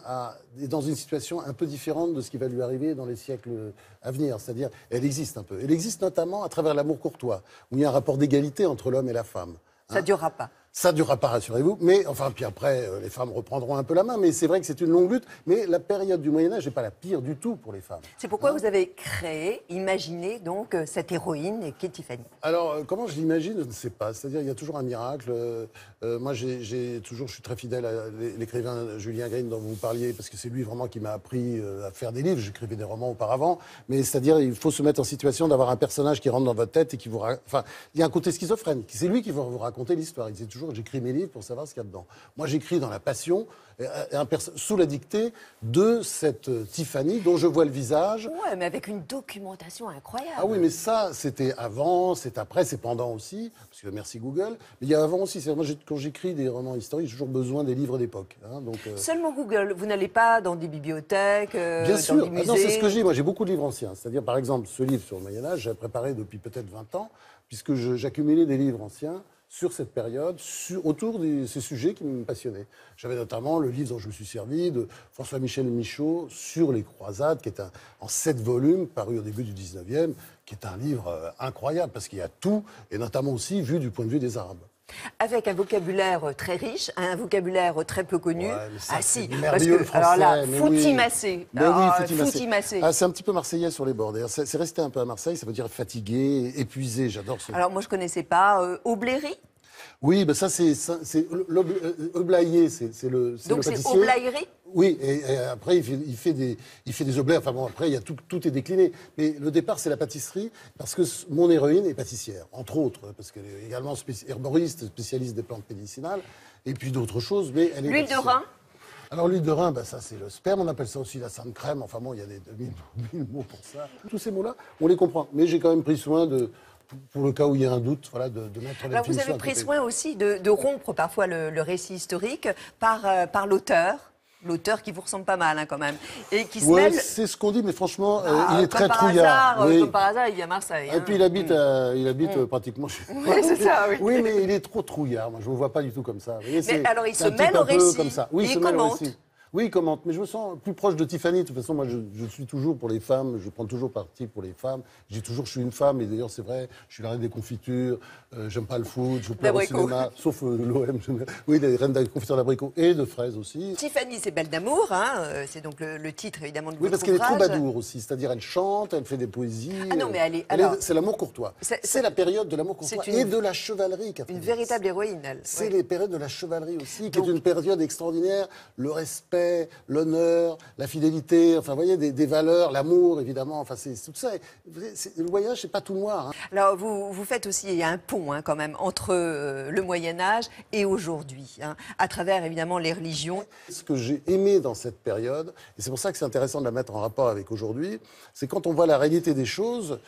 est dans une situation un peu différente de ce qui va lui arriver dans les siècles à venir. C'est-à-dire, elle existe un peu. Elle existe notamment à travers l'amour courtois, où il y a un rapport d'égalité entre l'homme et la femme. Ça ne durera pas. Ça ne durera pas, rassurez-vous. Mais, enfin, puis après, les femmes reprendront un peu la main. Mais c'est vrai que c'est une longue lutte. Mais la période du Moyen-Âge n'est pas la pire du tout pour les femmes. C'est pourquoi vous avez imaginé donc cette héroïne qui est Tiffany. Alors, comment je l'imagine, je ne sais pas. C'est-à-dire, il y a toujours un miracle. Moi, je suis très fidèle à l'écrivain Julien Green dont vous parliez, parce que c'est lui vraiment qui m'a appris à faire des livres. J'écrivais des romans auparavant. Mais c'est-à-dire, il faut se mettre en situation d'avoir un personnage qui rentre dans votre tête et qui vous... Enfin, il y a un côté schizophrène. C'est lui qui va vous raconter l'histoire. Il disait toujours, j'écris mes livres pour savoir ce qu'il y a dedans. Moi, j'écris dans la passion, sous la dictée de cette Tiffany dont je vois le visage. Ouais, mais avec une documentation incroyable. Ah oui, mais ça, c'était avant, c'est après, c'est pendant aussi, parce que merci Google. Mais il y a avant aussi. Moi, quand j'écris des romans historiques, j'ai toujours besoin des livres d'époque. Hein, Seulement Google. Vous n'allez pas dans des bibliothèques, bien sûr. dans des musées. Non, c'est ce que je dis. Moi, j'ai beaucoup de livres anciens. C'est-à-dire, par exemple, ce livre sur le Moyen-Âge, j'ai préparé depuis peut-être 20 ans, puisque j'accumulais des livres anciens sur cette période, autour de ces sujets qui me passionnaient. J'avais notamment le livre dont je me suis servi de François-Michel Michaud sur les croisades, qui est en 7 volumes, paru au début du 19e, qui est un livre incroyable, parce qu'il y a tout, et notamment aussi vu du point de vue des Arabes. Avec un vocabulaire très riche, un vocabulaire très peu connu. Ouais, ça, ah si, parce que, français, alors là, Fouti-Massé. Fouti-Massé. Ah, c'est un petit peu marseillais sur les bords. D'ailleurs, c'est resté un peu à Marseille, ça veut dire fatigué, épuisé, j'adore ce... Alors moi, je ne connaissais pas Obléry. Oui, ben ça, c'est Oblayer, c'est le Donc c'est pâtissier. Oblayerie. Oui, et après, il fait des oblets. Enfin bon, après, tout est décliné. Mais le départ, c'est la pâtisserie, parce que mon héroïne est pâtissière, entre autres, parce qu'elle est également herboriste, spécialiste des plantes médicinales, et puis d'autres choses. Mais elle est l'huile de rein. Alors l'huile de rein, ben, ça c'est le sperme, on appelle ça aussi la sainte crème. Enfin bon, il y a mille mots pour ça. Tous ces mots-là, on les comprend. Mais j'ai quand même pris soin pour le cas où il y a un doute, voilà, de mettre les Alors vous avez pris soin aussi de rompre parfois le récit historique par l'auteur. L'auteur qui vous ressemble pas mal, hein, quand même. Et qui se mêle... c'est ce qu'on dit, mais franchement, il est très trouillard. Comme par hasard, il vient à Marseille. Et puis il habite pratiquement chez moi. Oui, c'est ça, oui. Oui, mais il est trop trouillard. Moi, je ne le vois pas du tout comme ça. Vous voyez, mais alors, il se mêle au récit. Comme ça. Oui, il commente. Oui, il commente, mais je me sens plus proche de Tiffany. De toute façon, moi, je suis toujours pour les femmes, je prends toujours parti pour les femmes. Je dis toujours que je suis une femme, et d'ailleurs, c'est vrai, je suis la reine des confitures, j'aime pas le foot, je pleure au cinéma, sauf l'OM. Oui, les reines des confitures d'abricots et de fraises aussi. Tiffany, c'est Belle d'amour, hein, c'est donc le titre, évidemment, de votre Oui, parce qu'elle est ouvrage. troubadour aussi, c'est-à-dire elle chante, elle fait des poésies. Ah non, mais c'est l'amour courtois. C'est la période de l'amour courtois et de la chevalerie, Catherine. Une véritable héroïne, elle. C'est les périodes de la chevalerie aussi, qui est une période extraordinaire. Le respect, l'honneur, la fidélité, enfin, vous voyez, des valeurs, l'amour, évidemment. Enfin, c'est tout ça. Le voyage, c'est pas tout noir. Hein. Alors, vous faites aussi, il y a un pont, hein, quand même, entre le Moyen-Âge et aujourd'hui, hein, à travers, évidemment, les religions. Ce que j'ai aimé dans cette période, et c'est pour ça que c'est intéressant de la mettre en rapport avec aujourd'hui, c'est quand on voit la réalité des choses,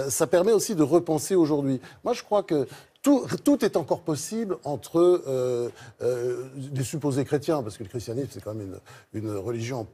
ça permet aussi de repenser aujourd'hui. Moi, je crois que tout est encore possible entre des supposés chrétiens, parce que le christianisme, c'est quand même une religion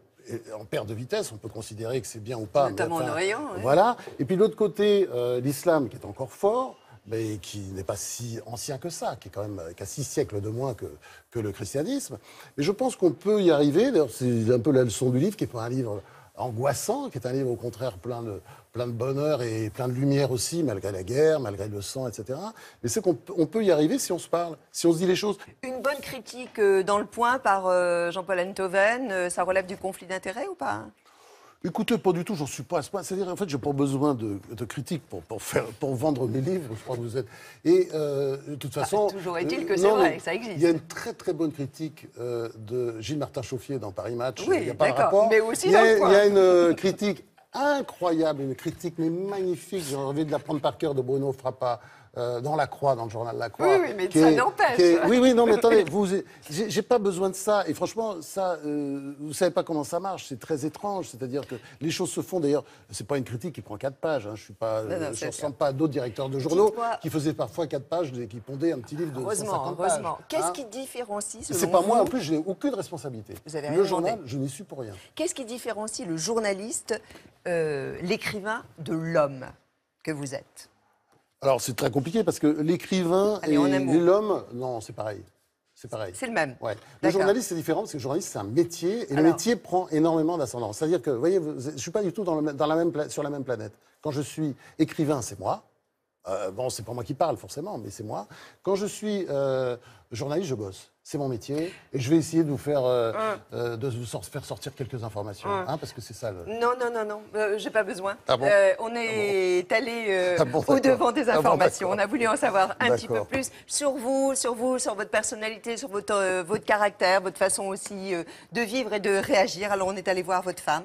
en perte de vitesse, on peut considérer que c'est bien ou pas. Notamment en Orient. Oui. Voilà. Et puis de l'autre côté, l'islam, qui est encore fort, mais qui n'est pas si ancien que ça, qui a 6 siècles de moins que le christianisme. Mais je pense qu'on peut y arriver. D'ailleurs, c'est un peu la leçon du livre, qui n'est pas un livre angoissant, qui est un livre au contraire plein de bonheur et plein de lumière aussi, malgré la guerre, malgré le sang, etc. Mais c'est qu'on peut y arriver si on se parle, si on se dit les choses. Une bonne critique dans Le Point par Jean-Paul Enthoven, ça relève du conflit d'intérêts ou pas? Écoutez, pas du tout, j'en suis pas à ce point. C'est-à-dire, en fait, j'ai pas besoin de critiques pour vendre mes livres, je crois que vous êtes. Et de toute façon... toujours est-il que c'est vrai, ça existe. Il y a une très très bonne critique de Gilles-Martin Chauffier dans Paris Match. Oui, il y a pas de d'accord, rapport. mais aussi il y a, dans Le Point. Il y a une critique incroyable, une critique mais magnifique, j'ai envie de la prendre par cœur, de Bruno Frappa. Dans La Croix, dans le journal La Croix. Oui, mais ça n'empêche. Oui, non, mais attendez, j'ai pas besoin de ça. Et franchement, ça, vous savez pas comment ça marche. C'est très étrange. C'est-à-dire que les choses se font. D'ailleurs, c'est pas une critique qui prend 4 pages. Hein. Je ne ressemble pas à d'autres directeurs de journaux qui faisaient parfois 4 pages et qui pondaient un petit livre de 150 pages. Heureusement. Qu'est-ce qui différencie, selon vous... C'est pas moi, en plus, je n'ai aucune responsabilité. Vous avez le journal, je n'y suis pour rien. Qu'est-ce qui différencie le journaliste, l'écrivain, de l'homme que vous êtes? Alors, c'est très compliqué parce que l'écrivain et l'homme, non, c'est pareil. C'est pareil. C'est le même. Ouais. Le journaliste, c'est différent parce que le journaliste, c'est un métier et le métier prend énormément d'ascendance. C'est-à-dire que, vous voyez, je ne suis pas du tout sur la même planète. Quand je suis écrivain, c'est moi. Bon, c'est pas moi qui parle forcément, mais c'est moi. Quand je suis journaliste, je bosse. C'est mon métier et je vais essayer de vous faire, faire sortir quelques informations, hein, parce que c'est ça. Non, j'ai pas besoin. Ah bon on est allé au-devant des informations. On a voulu en savoir un petit peu plus sur vous, sur votre personnalité, sur votre caractère, votre façon aussi de vivre et de réagir. Alors on est allé voir votre femme.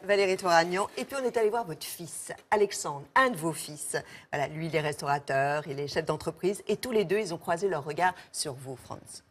Valérie Touragnan. Et puis on est allé voir votre fils, Alexandre, un de vos fils. Voilà, lui, il est restaurateur, il est chef d'entreprise. Et tous les deux, ils ont croisé leur regard sur vous, Franz.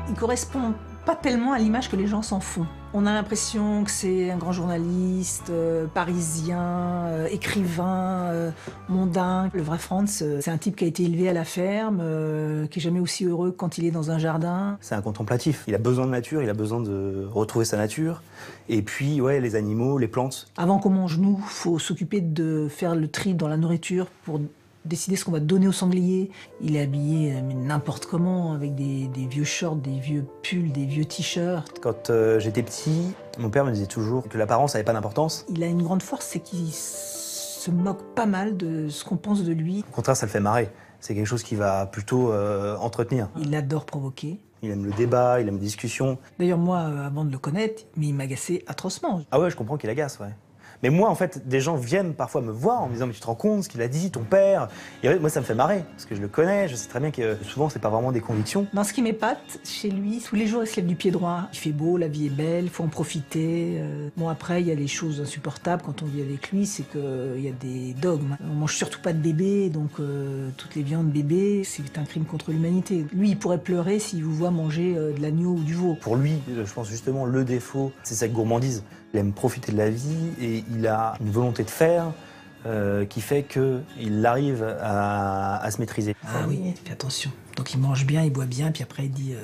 Il correspond pas tellement à l'image que les gens s'en font. On a l'impression que c'est un grand journaliste, parisien, écrivain, mondain. Le vrai Franz, c'est un type qui a été élevé à la ferme, qui est jamais aussi heureux que quand il est dans un jardin. C'est un contemplatif. Il a besoin de nature, il a besoin de retrouver sa nature. Et puis, les animaux, les plantes. Avant qu'on mange, nous, faut s'occuper de faire le tri dans la nourriture pour décider ce qu'on va donner aux sangliers. Il est habillé n'importe comment, avec des vieux shorts, des vieux pulls, des vieux t-shirts. Quand j'étais petit, mon père me disait toujours que l'apparence n'avait pas d'importance. Il a une grande force, c'est qu'il se moque pas mal de ce qu'on pense de lui. Au contraire, ça le fait marrer. C'est quelque chose qui va plutôt entretenir. Il adore provoquer. Il aime le débat, il aime la discussion. D'ailleurs, moi, avant de le connaître, il m'agaçait atrocement. Ah ouais, je comprends qu'il agace, ouais. Mais moi, en fait, des gens viennent parfois me voir en me disant « Mais tu te rends compte ce qu'il a dit, ton père ?» Et moi, ça me fait marrer, parce que je le connais, je sais très bien que souvent, c'est pas vraiment des convictions. Dans ce qui m'épate, chez lui, tous les jours, il se lève du pied droit. Il fait beau, la vie est belle, il faut en profiter. Bon, après, il y a les choses insupportables quand on vit avec lui, c'est qu'il y a des dogmes. On mange surtout pas de bébé, donc toutes les viandes bébés, c'est un crime contre l'humanité. Lui, il pourrait pleurer s'il vous voit manger de l'agneau ou du veau. Pour lui, je pense justement, le défaut, c'est sa gourmandise. Il aime profiter de la vie et il a une volonté de faire qui fait qu'il arrive à se maîtriser. Ah oui, il fait attention. Donc il mange bien, il boit bien, puis après il dit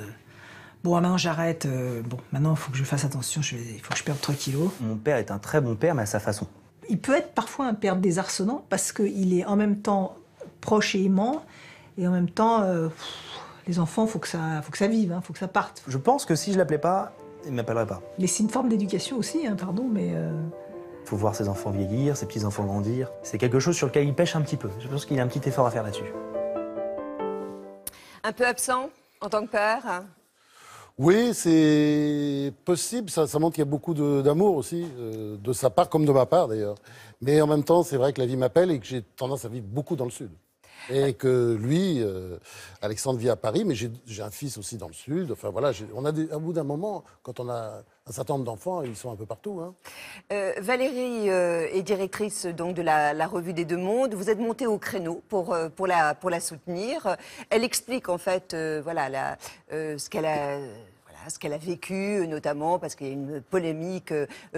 bon, maintenant j'arrête, maintenant il faut que je fasse attention, il faut que je perde 3 kilos. Mon père est un très bon père, mais à sa façon. Il peut être parfois un père désarçonnant parce qu'il est en même temps proche et aimant, et en même temps, Les enfants, faut que ça vive, faut que ça parte. Je pense que si je l'appelais pas, il m'appellerait pas. Mais c'est une forme d'éducation aussi, pardon, mais... Il faut voir ses enfants vieillir, ses petits-enfants grandir. C'est quelque chose sur lequel il pêche un petit peu. Je pense qu'il y a un petit effort à faire là-dessus. Un peu absent en tant que père? Oui, c'est possible. Ça montre qu'il y a beaucoup d'amour aussi, de sa part comme de ma part d'ailleurs. Mais en même temps, c'est vrai que la vie m'appelle et que j'ai tendance à vivre beaucoup dans le Sud. Et que lui, Alexandre vit à Paris, mais j'ai un fils aussi dans le Sud. Enfin voilà, au bout d'un moment, quand on a un certain nombre d'enfants, ils sont un peu partout. Valérie est directrice donc de la revue des Deux Mondes. Vous êtes montée au créneau pour la soutenir. Elle explique en fait ce qu'elle a vécu, notamment parce qu'il y a une polémique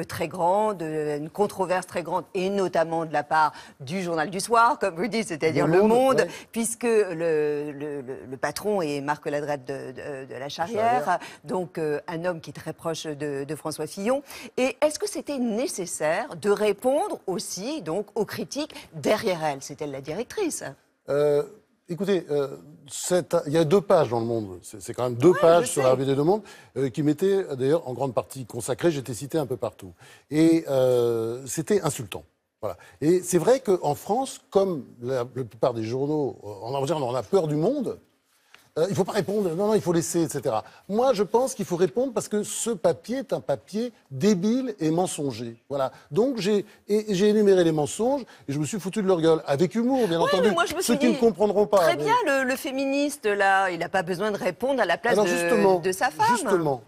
très grande, une controverse très grande, et notamment de la part du Journal du Soir, comme vous dites, c'est-à-dire Le Monde, ouais. Puisque le patron est Marc Ladrette de la Charrière, donc un homme qui est très proche de François Fillon. Et est-ce que c'était nécessaire de répondre aussi donc aux critiques derrière elle? C'est elle la directrice. Écoutez, il y a 2 pages dans Le Monde. C'est quand même 2 pages sur la revue des Deux Mondes qui m'étaient d'ailleurs en grande partie consacrées. J'étais cité un peu partout. Et c'était insultant. Voilà. Et c'est vrai qu'en France, comme la plupart des journaux, on a peur du monde. Il ne faut pas répondre, non, il faut laisser, etc. Moi, je pense qu'il faut répondre parce que ce papier est un papier débile et mensonger. Voilà. Donc, j'ai énuméré les mensonges et je me suis foutu de leur gueule. Avec humour, bien entendu. Mais moi, je me suis Ceux qui ne comprendront pas. Très bien, le féministe, là, il n'a pas besoin de répondre à la place de sa femme. Justement.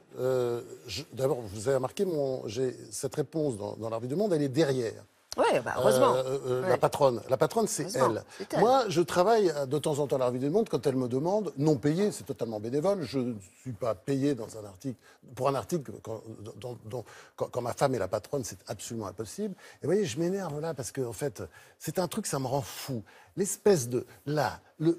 D'abord, vous avez remarqué, cette réponse dans la revue du Monde, elle est derrière. Oui, heureusement. La patronne, c'est elle. Moi, je travaille de temps en temps à la Revue du Monde quand elle me demande, non payé, c'est totalement bénévole, je ne suis pas payé pour un article quand ma femme est la patronne, c'est absolument impossible. Et vous voyez, je m'énerve là parce que en fait, c'est un truc, ça me rend fou. L'espèce de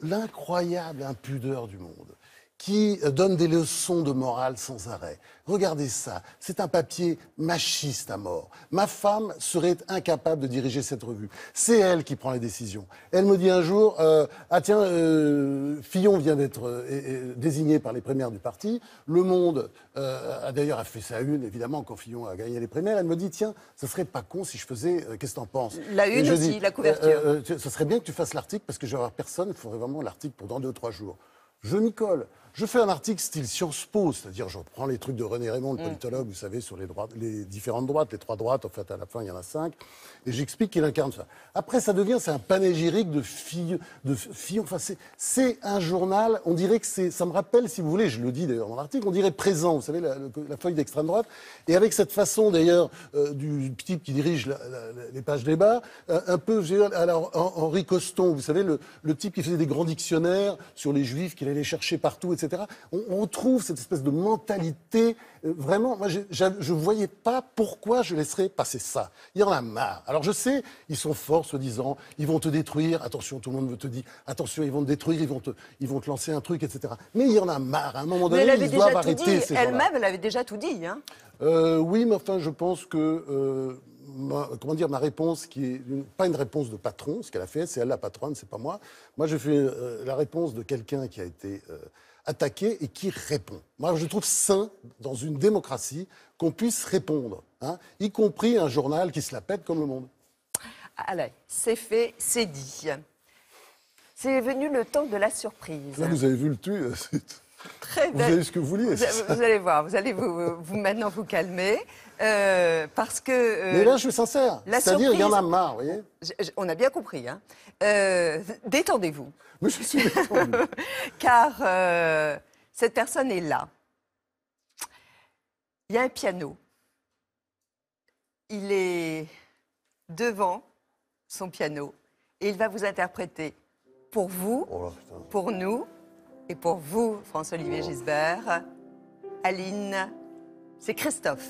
l'incroyable impudeur du monde qui donne des leçons de morale sans arrêt. Regardez ça, c'est un papier machiste à mort. Ma femme serait incapable de diriger cette revue. C'est elle qui prend les décisions. Elle me dit un jour, Fillon vient d'être désigné par les primaires du parti. Le Monde a d'ailleurs fait sa une, évidemment, quand Fillon a gagné les primaires. Elle me dit, tiens, ce serait pas con si je faisais, qu'est-ce que t'en penses? La une aussi, la couverture. Ce serait bien que tu fasses l'article, parce que je vais avoir personne, il faudrait vraiment l'article pour dans 2-3 jours. Je m'y colle. Je fais un article style Sciences Po, c'est-à-dire je reprends les trucs de René Raymond, le politologue, vous savez, sur les différentes droites, les 3 droites, en fait, à la fin, il y en a 5, et j'explique qu'il incarne ça. Après, c'est un panégyrique de filles, enfin, c'est un journal, on dirait que ça me rappelle, si vous voulez, je le dis d'ailleurs dans l'article, on dirait Présent, vous savez, la feuille d'extrême droite, et avec cette façon, d'ailleurs, du type qui dirige les pages débat, un peu, alors, Henri Coston, vous savez, le type qui faisait des grands dictionnaires sur les juifs qu'il allait chercher partout, etc. On retrouve cette espèce de mentalité. Vraiment, moi, je ne voyais pas pourquoi je laisserais passer ça. Il y en a marre. Alors, je sais, ils sont forts, soi-disant. Ils vont te détruire. Attention, tout le monde te dit, attention, ils vont te détruire, ils vont te lancer un truc, etc. Mais il y en a marre. À un moment donné, ils doivent arrêter ces gens-là. Elle-même, elle avait déjà tout dit. Hein. Oui, mais enfin, je pense que... ma réponse, qui est pas une réponse de patron, ce qu'elle a fait, c'est elle la patronne, c'est pas moi. Moi, je fais la réponse de quelqu'un qui a été attaqué et qui répond. Moi, je trouve sain, dans une démocratie, qu'on puisse répondre, y compris un journal qui se la pète comme Le Monde. Allez, c'est fait, c'est dit. C'est venu le temps de la surprise. Là, vous avez vu le tu. Très vous avez ce que vous vouliez. Vous allez voir, vous allez maintenant vous calmer. Parce que... Mais là, je suis sincère. C'est-à-dire, il y en a marre, vous voyez. On a bien compris. Hein. Détendez-vous. Mais je suis détendu. Car cette personne est là. Il y a un piano. Il est devant son piano. Et il va vous interpréter pour vous, pour nous, et pour vous, François-Olivier Gisbert, Aline, c'est Christophe.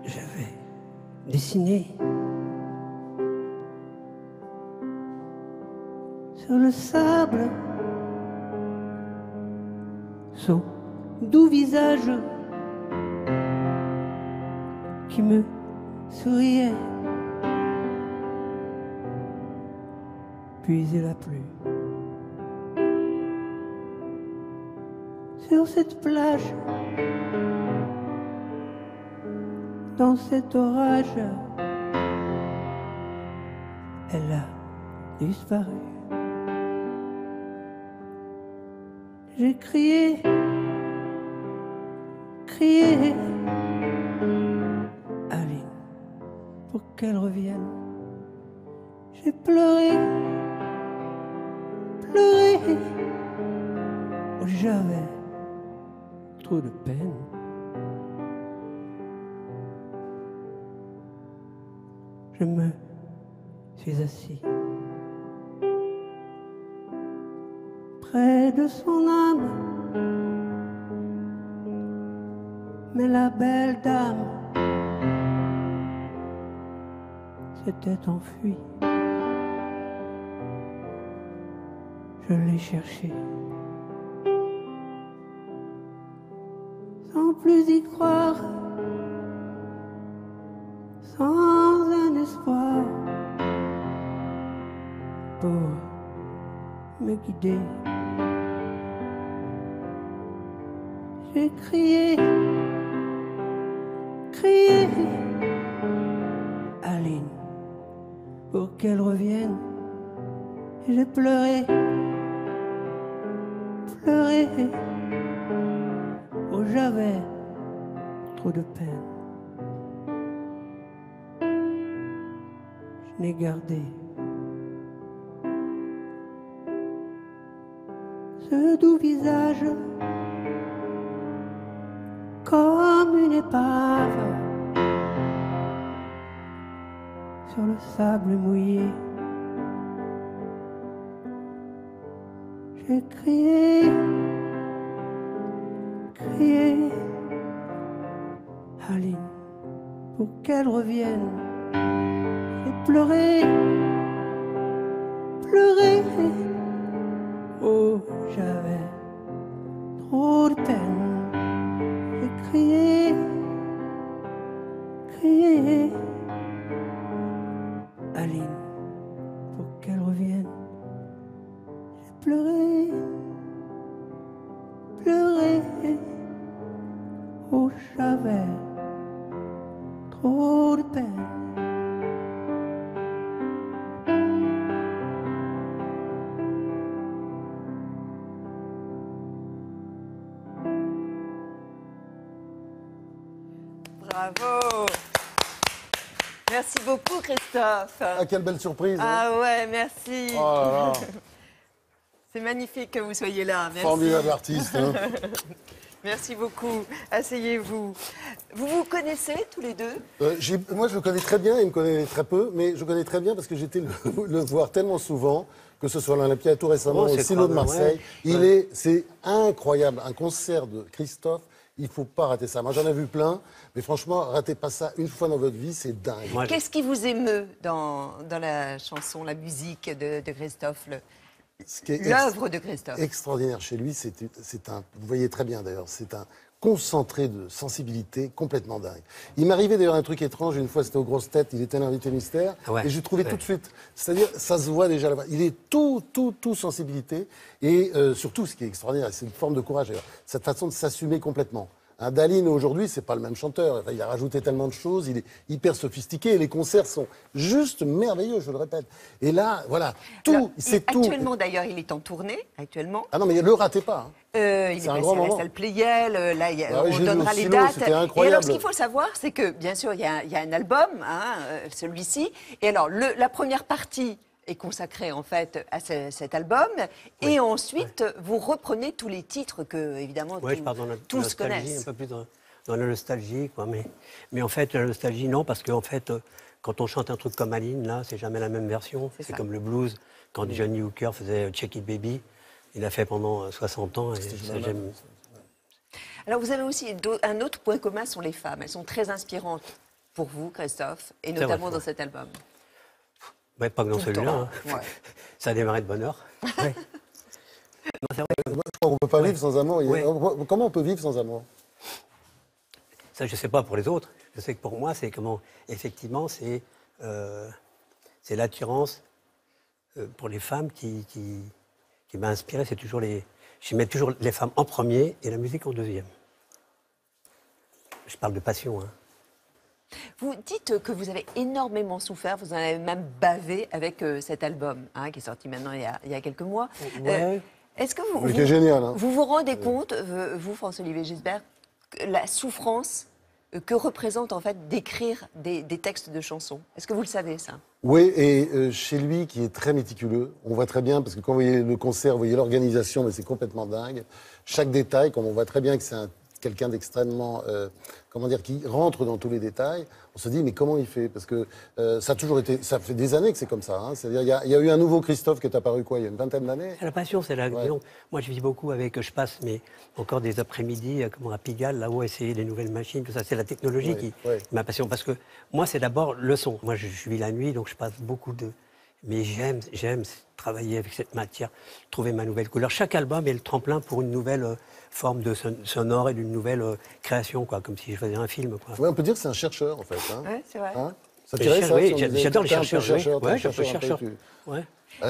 J'avais dessiné sur le sable son doux visage qui me souriait. Puis il a plu sur cette plage, dans cet orage, elle a disparu. J'ai crié, crié, Aline, pour qu'elle revienne. J'ai pleuré, pleuré, oh, j'avais trop de peine. Je me suis assis près de son âme, mais la belle dame s'était enfuie. Je l'ai cherchée sans plus y croire, sans un espoir pour me guider. J'ai crié, crié, Aline, pour qu'elle revienne. J'ai pleuré, pleuré, oh, j'avais trop de peine. Je n'ai gardé ce doux visage comme une épave sur le sable mouillé. J'ai crié, crié, Aline, pour qu'elle revienne. J'ai pleuré, pleuré, oh, j'avais trop de peine. J'ai crié, crié, Aline, pour qu'elle revienne. J'ai pleuré, pleuré, oh, j'avais trop de peine. Bravo. Merci beaucoup, Christophe. Ah, quelle belle surprise. Ah hein. ouais, merci. Oh là là. C'est magnifique que vous soyez là. Merci. Formidable artiste. Hein. Merci beaucoup. Asseyez-vous. Vous vous connaissez tous les deux? Moi, je le connais très bien, il me connaît très peu, mais je le connais très bien parce que j'étais le voir tellement souvent, que ce soit à l'Olympia tout récemment, au Silo de Marseille. C'est incroyable. Un concert de Christophe, il ne faut pas rater ça. Moi, j'en ai vu plein, mais franchement, ratez pas ça une fois dans votre vie, c'est dingue. Qu'est-ce qui vous émeut dans la chanson, la musique de Christophe, l'œuvre de Christophe? Extraordinaire chez lui, vous voyez très bien d'ailleurs, c'est un concentré de sensibilité complètement dingue. Il m'arrivait d'ailleurs un truc étrange, une fois c'était aux grosses têtes, il était l'invité mystère, et je le trouvais tout de suite. C'est-à-dire, ça se voit déjà là-bas. Il est tout sensibilité, et surtout, ce qui est extraordinaire, c'est une forme de courage, d'ailleurs, cette façon de s'assumer complètement. Daline, aujourd'hui, c'est pas le même chanteur. Enfin, il a rajouté tellement de choses, il est hyper sophistiqué, et les concerts sont juste merveilleux, je le répète. Et là, voilà, c'est tout. Actuellement, d'ailleurs, il est en tournée, actuellement. Ah non, mais ne le ratez pas. Hein. Il est passé à la salle Playel, là, on donnera les dates. Et alors, ce qu'il faut savoir, c'est que, bien sûr, il y a un album, hein, celui-ci. Et alors, la première partie est consacrée, en fait, à cet album. Oui. Et ensuite, vous reprenez tous les titres que, évidemment, tous connaissent. Un peu plus dans la nostalgie, quoi. Mais en fait, la nostalgie, non, parce qu'en fait, quand on chante un truc comme Aline, là, c'est jamais la même version. C'est comme le blues. Quand Johnny Hooker faisait Check It Baby, il a fait pendant 60 ans, et ça, j'aime. Alors, vous avez aussi un autre point commun sur les femmes. Elles sont très inspirantes pour vous, Christophe, et notamment dans cet album. Ouais, pas que dans celui-là. Hein. Ouais. Ça a démarré de bonne heure. Ouais. Non, c'est vrai. Je crois qu'on ne peut pas vivre sans amour. Comment on peut vivre sans amour? Ça, je ne sais pas pour les autres. Je sais que pour moi, c'est comment... Effectivement, c'est l'attirance pour les femmes qui m'a inspiré. C'est toujours les je mets toujours les femmes en premier et la musique en deuxième. Je parle de passion. Hein. Vous dites que vous avez énormément souffert, vous en avez même bavé avec cet album, hein, qui est sorti maintenant il y a quelques mois. Ouais. Est-ce que Mais qui est génial. Hein. vous rendez compte, vous, François-Olivier Gisbert, la souffrance que représente en fait d'écrire des textes de chansons? Est-ce que vous le savez, ça? Oui, et chez lui, qui est très méticuleux, on voit très bien, parce que quand vous voyez le concert, vous voyez l'organisation, mais c'est complètement dingue. Chaque détail, comme on voit très bien que c'est quelqu'un d'extrêmement, comment dire, qui rentre dans tous les détails, on se dit, mais comment il fait? Parce que ça a toujours été, ça fait des années que c'est comme ça. Hein. C'est-à-dire, il y a eu un nouveau Christophe qui est apparu, quoi, il y a une vingtaine d'années. C'est la passion, c'est la... Ouais. Moi, je vis beaucoup avec, je passe encore des après-midi à Pigalle, là-haut, essayer des nouvelles machines, tout ça. C'est la technologie qui ma passion. Parce que moi, c'est d'abord le son. Moi, je vis la nuit, donc je passe beaucoup de... Mais j'aime travailler avec cette matière, trouver ma nouvelle couleur. Chaque album est le tremplin pour une nouvelle forme de sonore et d'une nouvelle création, quoi, comme si je faisais un film. Quoi. Ouais, on peut dire que c'est un chercheur, en fait. Hein. Oui, c'est vrai. Hein, ça tirait, ça, oui, si j'adore les chercheurs. Oui, je suis chercheur.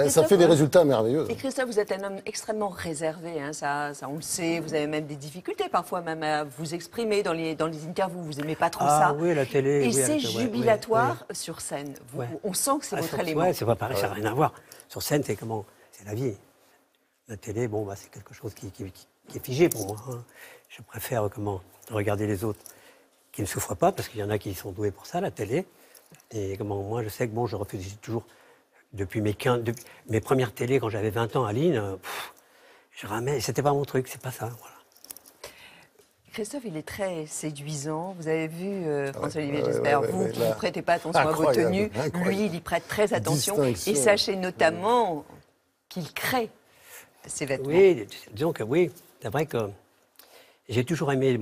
Ça fait des résultats merveilleux. Et Christophe, vous êtes un homme extrêmement réservé, hein, ça on le sait. Vous avez même des difficultés parfois même à vous exprimer dans les interviews. Vous n'aimez pas trop ça. Oui, la télé. Et c'est jubilatoire sur scène. On sent que c'est votre élément. Oui, c'est pas pareil, ça n'a rien à voir. Sur scène, c'est la vie. La télé, bon, c'est quelque chose qui est figé pour moi. Hein. Je préfère regarder les autres qui ne souffrent pas, parce qu'il y en a qui sont doués pour ça, la télé. Et moi, je sais que je refusais toujours. Depuis mes premières télés, quand j'avais 20 ans à Lille, je ramais, c'était pas mon truc, c'est pas ça. Voilà. Christophe, il est très séduisant. Vous avez vu, François-Olivier Gisbert, vous qui ne prêtez pas attention à vos tenues, lui, il y prête très attention. Et sachez notamment qu'il crée ses vêtements. Oui, disons que oui, c'est vrai que j'ai toujours aimé,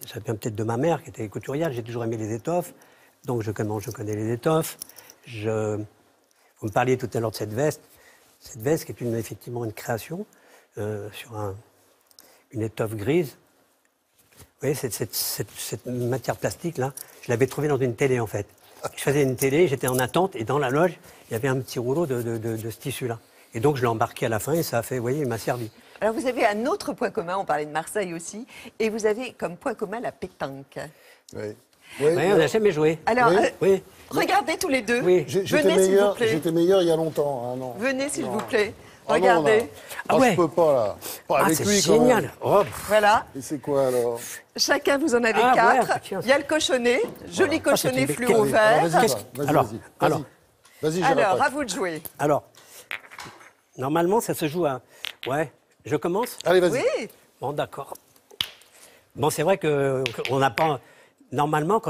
ça vient peut-être de ma mère qui était couturière, j'ai toujours aimé les étoffes, donc je connais les étoffes. Vous me parliez tout à l'heure de cette veste qui est effectivement une création sur une étoffe grise. Vous voyez, cette matière plastique-là, je l'avais trouvée dans une télé, en fait. Je faisais une télé, j'étais en attente, et dans la loge, il y avait un petit rouleau de ce tissu-là. Et donc, je l'ai embarqué à la fin, et ça a fait, vous voyez, il m'a servi. Alors, vous avez un autre point commun, on parlait de Marseille aussi, et vous avez comme point commun la pétanque. Oui. Oui, on n'a jamais joué. Alors, regardez tous les deux. Oui. Venez, s'il vous plaît. J'étais meilleur il y a longtemps. Hein, non. Venez, s'il vous plaît. Regardez. Je peux pas, là. Pas avec c'est lui, génial. Oh. Voilà. Et c'est quoi, alors? Chacun, vous en avez 4. Il y a le cochonnet, joli cochonnet fluo vert. Vas-y, alors, à vous de jouer. Alors, normalement, ça se joue à... Ouais, je commence? Allez, vas-y. Oui. Bon, d'accord. Bon, c'est vrai qu'on n'a pas... Normalement,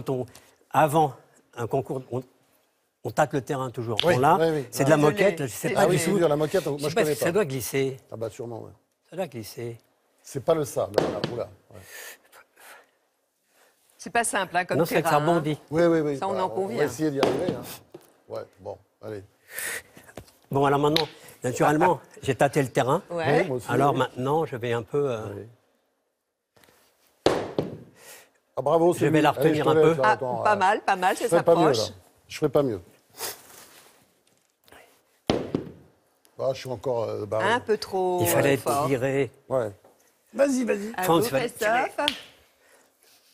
avant un concours, on tâte le terrain toujours. Oui, Bon, là, oui. c'est de la moquette. Je sais pas oui, du tout. la moquette, moi je connais pas. Ça doit glisser. Ah bah sûrement, ouais. Ça doit glisser. C'est pas le sable. Oula. Ouais. C'est pas simple, hein, comme non, c'est que ça rebondit. Oui. Ça, on en convient. On va essayer d'y arriver. Hein. Ouais, bon, allez. Bon, alors maintenant, naturellement, j'ai tâté le terrain. Ouais. Moi aussi, alors maintenant, je vais un peu... Ah, bravo, je vais la retenir un peu. Pas mal, ça s'approche. Je ferai pas mieux. Ah, je suis encore... un peu trop il fallait fort. tirer. Ouais. Vas-y. À vous, Christophe.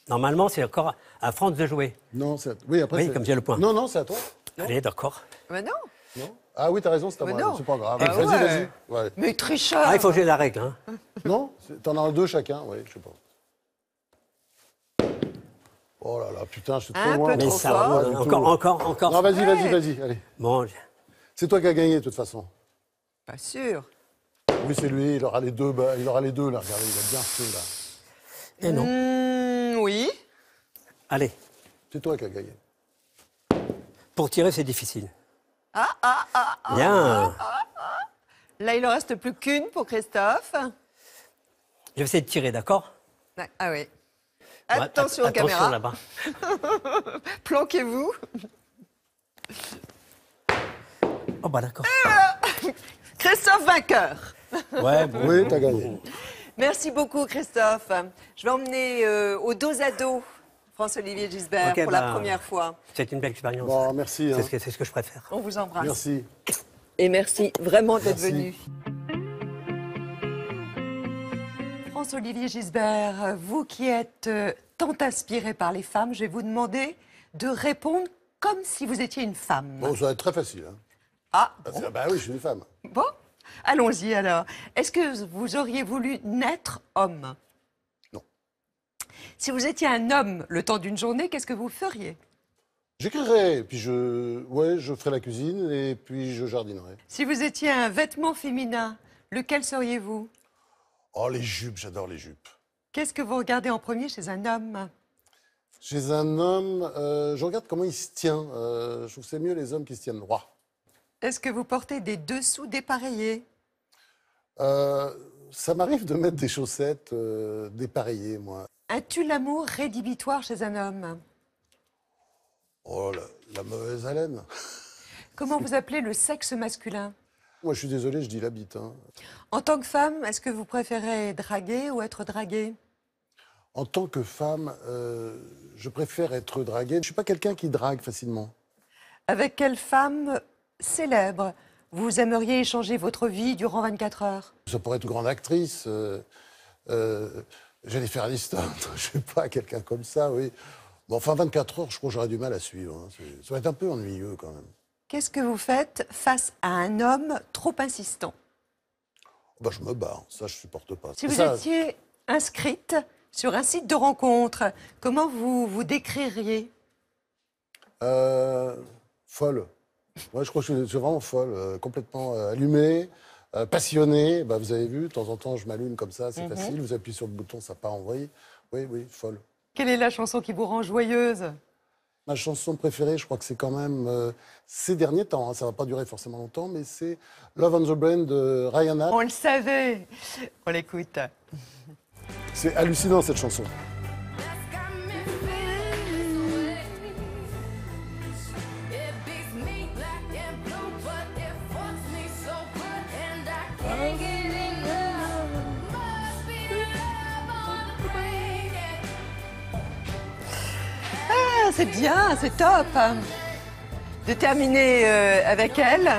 Normalement, c'est encore à France de jouer. Non, c'est... Oui, après, oui, comme j'ai le point. Non, c'est à toi. Allez, d'accord. Mais non. Ah oui, t'as raison, c'est à moi. C'est pas grave. Vas-y. Ouais. Mais tricheur. Ah, il faut jouer la règle. Hein. Non, t'en as 2 chacun, oui, je sais pas. Oh là là, putain, je suis trop loin. Un peu trop fort. Encore. Non, vas-y, allez. Bon. C'est toi qui as gagné, de toute façon. Pas sûr. Oui, c'est lui, il aura les deux, là. Regardez, il a bien fait, là. Et non. Oui. Allez. C'est toi qui as gagné. Pour tirer, c'est difficile. Bien. Là, il ne reste plus qu'une pour Christophe. Je vais essayer de tirer, d'accord? Ah oui. Attention aux caméras. Là-bas. Planquez-vous. Oh bah d'accord. Christophe vainqueur. Ouais, bon. Oui, t'as gagné. Merci beaucoup, Christophe. Je vais emmener au dos à dos François-Olivier Gisbert pour la première fois. C'est une belle expérience. Bon, merci. C'est ce que je préfère. On vous embrasse. Merci. Et merci vraiment d'être venu. France-Olivier Gisbert, vous qui êtes tant inspiré par les femmes, je vais vous demander de répondre comme si vous étiez une femme. Bon, ça va être très facile. Hein. Ah, bah oui, je suis une femme. bon, allons-y alors. Est-ce que vous auriez voulu naître homme? Non. Si vous étiez un homme le temps d'une journée, qu'est-ce que vous feriez? J'écrirais, puis je ferais la cuisine et puis je jardinerais. Si vous étiez un vêtement féminin, lequel seriez-vous? Oh, les jupes, j'adore les jupes. Qu'est-ce que vous regardez en premier chez un homme? Chez un homme, je regarde comment il se tient. Je trouve que c'est mieux les hommes qui se tiennent droit. Est-ce que vous portez des dessous dépareillés? Ça m'arrive de mettre des chaussettes dépareillées, moi. As-tu l'amour rédhibitoire chez un homme? Oh, la mauvaise haleine. Comment vous appelez le sexe masculin? Moi, je suis désolé, je dis la bite. Hein. En tant que femme, est-ce que vous préférez draguer ou être draguée? En tant que femme, je préfère être draguée. Je ne suis pas quelqu'un qui drague facilement. Avec quelle femme célèbre vous aimeriez échanger votre vie durant 24 heures? Ça pourrait être une grande actrice. Jennifer Aniston, je ne sais pas, quelqu'un comme ça, oui. Bon, enfin, 24 heures, je crois que j'aurais du mal à suivre. Hein. Ça va être un peu ennuyeux quand même. Qu'est-ce que vous faites face à un homme trop insistant? Bah, je me barre, ça je supporte pas. Si vous étiez inscrite sur un site de rencontre, comment vous vous décririez? Folle. Ouais, je crois que je suis vraiment folle, complètement allumée, passionnée. Bah, vous avez vu, de temps en temps, je m'allume comme ça, c'est facile. Vous appuyez sur le bouton, ça part en vrille. Oui, oui, folle. Quelle est la chanson qui vous rend joyeuse? Ma chanson préférée, je crois que c'est quand même ces derniers temps, hein, ça ne va pas durer forcément longtemps, mais c'est Love on the Brain de Rihanna. On le savait. On l'écoute. C'est hallucinant cette chanson. Ah, c'est bien, c'est top de terminer avec elle.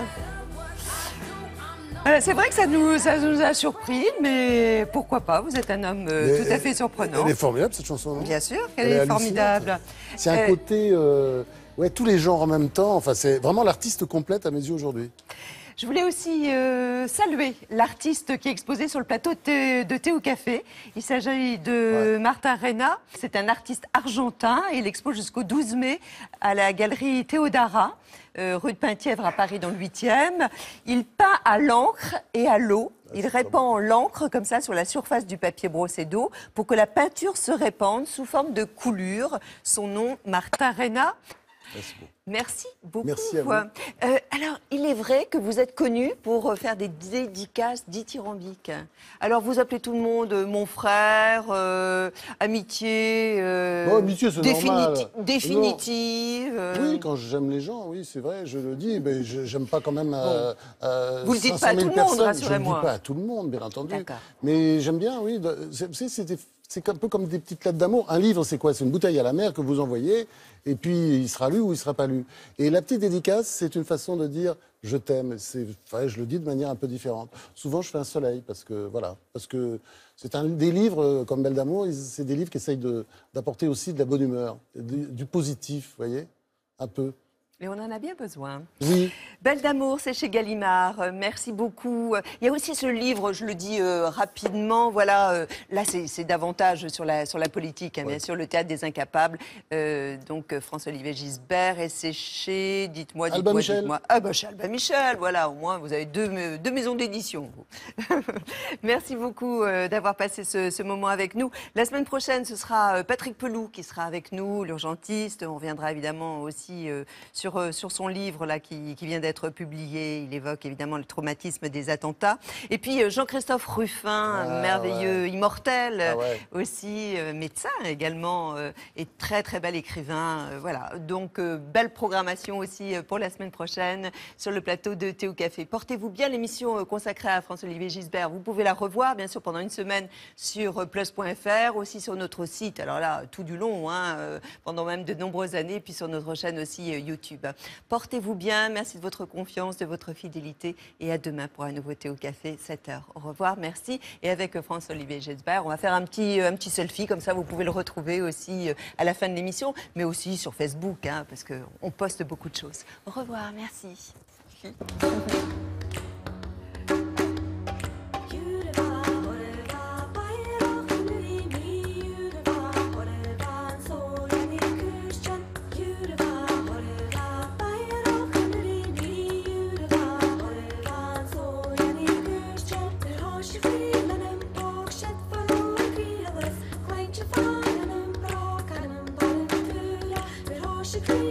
C'est vrai que ça nous a surpris, mais pourquoi pas? Vous êtes un homme tout à fait surprenant. Elle est formidable cette chanson. Non? Bien sûr qu'elle est formidable. C'est un côté, ouais, tous les genres en même temps. Enfin, c'est vraiment l'artiste complète à mes yeux aujourd'hui. Je voulais aussi saluer l'artiste qui est exposé sur le plateau de Thé au Café. Il s'agit de Martin Reyna. C'est un artiste argentin et il expose jusqu'au 12 mai à la galerie Théodara, rue de Penthièvre à Paris dans le 8e. Il peint à l'encre et à l'eau. Il répand l'encre comme ça sur la surface du papier brossé d'eau pour que la peinture se répande sous forme de coulure. Son nom, Martin Reyna. Merci beaucoup. Merci à vous. Alors, il est vrai que vous êtes connu pour faire des dédicaces dithyrambiques. Alors, vous appelez tout le monde mon frère, amitié, amitié, c'est normal. définitive. Oui, quand j'aime les gens, oui, c'est vrai, je le dis, mais j'aime pas quand même. Vous le dites pas à tout le monde, rassurez-moi. Je le dis pas à tout le monde, bien entendu. Mais j'aime bien, oui. C'est un peu comme des petites lettres d'amour. Un livre, c'est quoi? C'est une bouteille à la mer que vous envoyez, et puis il sera lu ou il sera pas lu. Et la petite dédicace, c'est une façon de dire je t'aime. Je le dis de manière un peu différente. Souvent, je fais un soleil parce que c'est des livres comme Belle d'amour. C'est des livres qui essayent d'apporter aussi de la bonne humeur, du positif, vous voyez, un peu. Et on en a bien besoin. Oui. Belle d'amour, c'est chez Gallimard. Merci beaucoup. Il y a aussi ce livre, je le dis rapidement, voilà. Là, c'est davantage sur la politique, hein, bien sûr, le théâtre des incapables. Donc, François-Olivier Gisbert, et c'est chez, dites-moi. Ah bah chez Albin Michel, voilà, au moins vous avez deux maisons d'édition. Merci beaucoup d'avoir passé ce moment avec nous. La semaine prochaine, ce sera Patrick Pelloux qui sera avec nous, l'urgentiste. On reviendra évidemment aussi sur son livre là, qui vient d'être publié. Il évoque évidemment le traumatisme des attentats. Et puis Jean-Christophe Ruffin, merveilleux, immortel, aussi médecin également, et très très bel écrivain. Voilà, donc belle programmation aussi pour la semaine prochaine sur le plateau de Thé au Café. Portez-vous bien, l'émission consacrée à François-Olivier Gisbert. Vous pouvez la revoir bien sûr pendant une semaine sur plus.fr, aussi sur notre site. Alors là, tout du long, hein, pendant même de nombreuses années, puis sur notre chaîne aussi YouTube. YouTube. Portez-vous bien, merci de votre confiance, de votre fidélité et à demain pour un nouveau Thé au Café, 7h. Au revoir, merci. Et avec François-Olivier Gesbert, on va faire un petit selfie, comme ça vous pouvez le retrouver aussi à la fin de l'émission, mais aussi sur Facebook, hein, parce qu'on poste beaucoup de choses. Au revoir, merci. She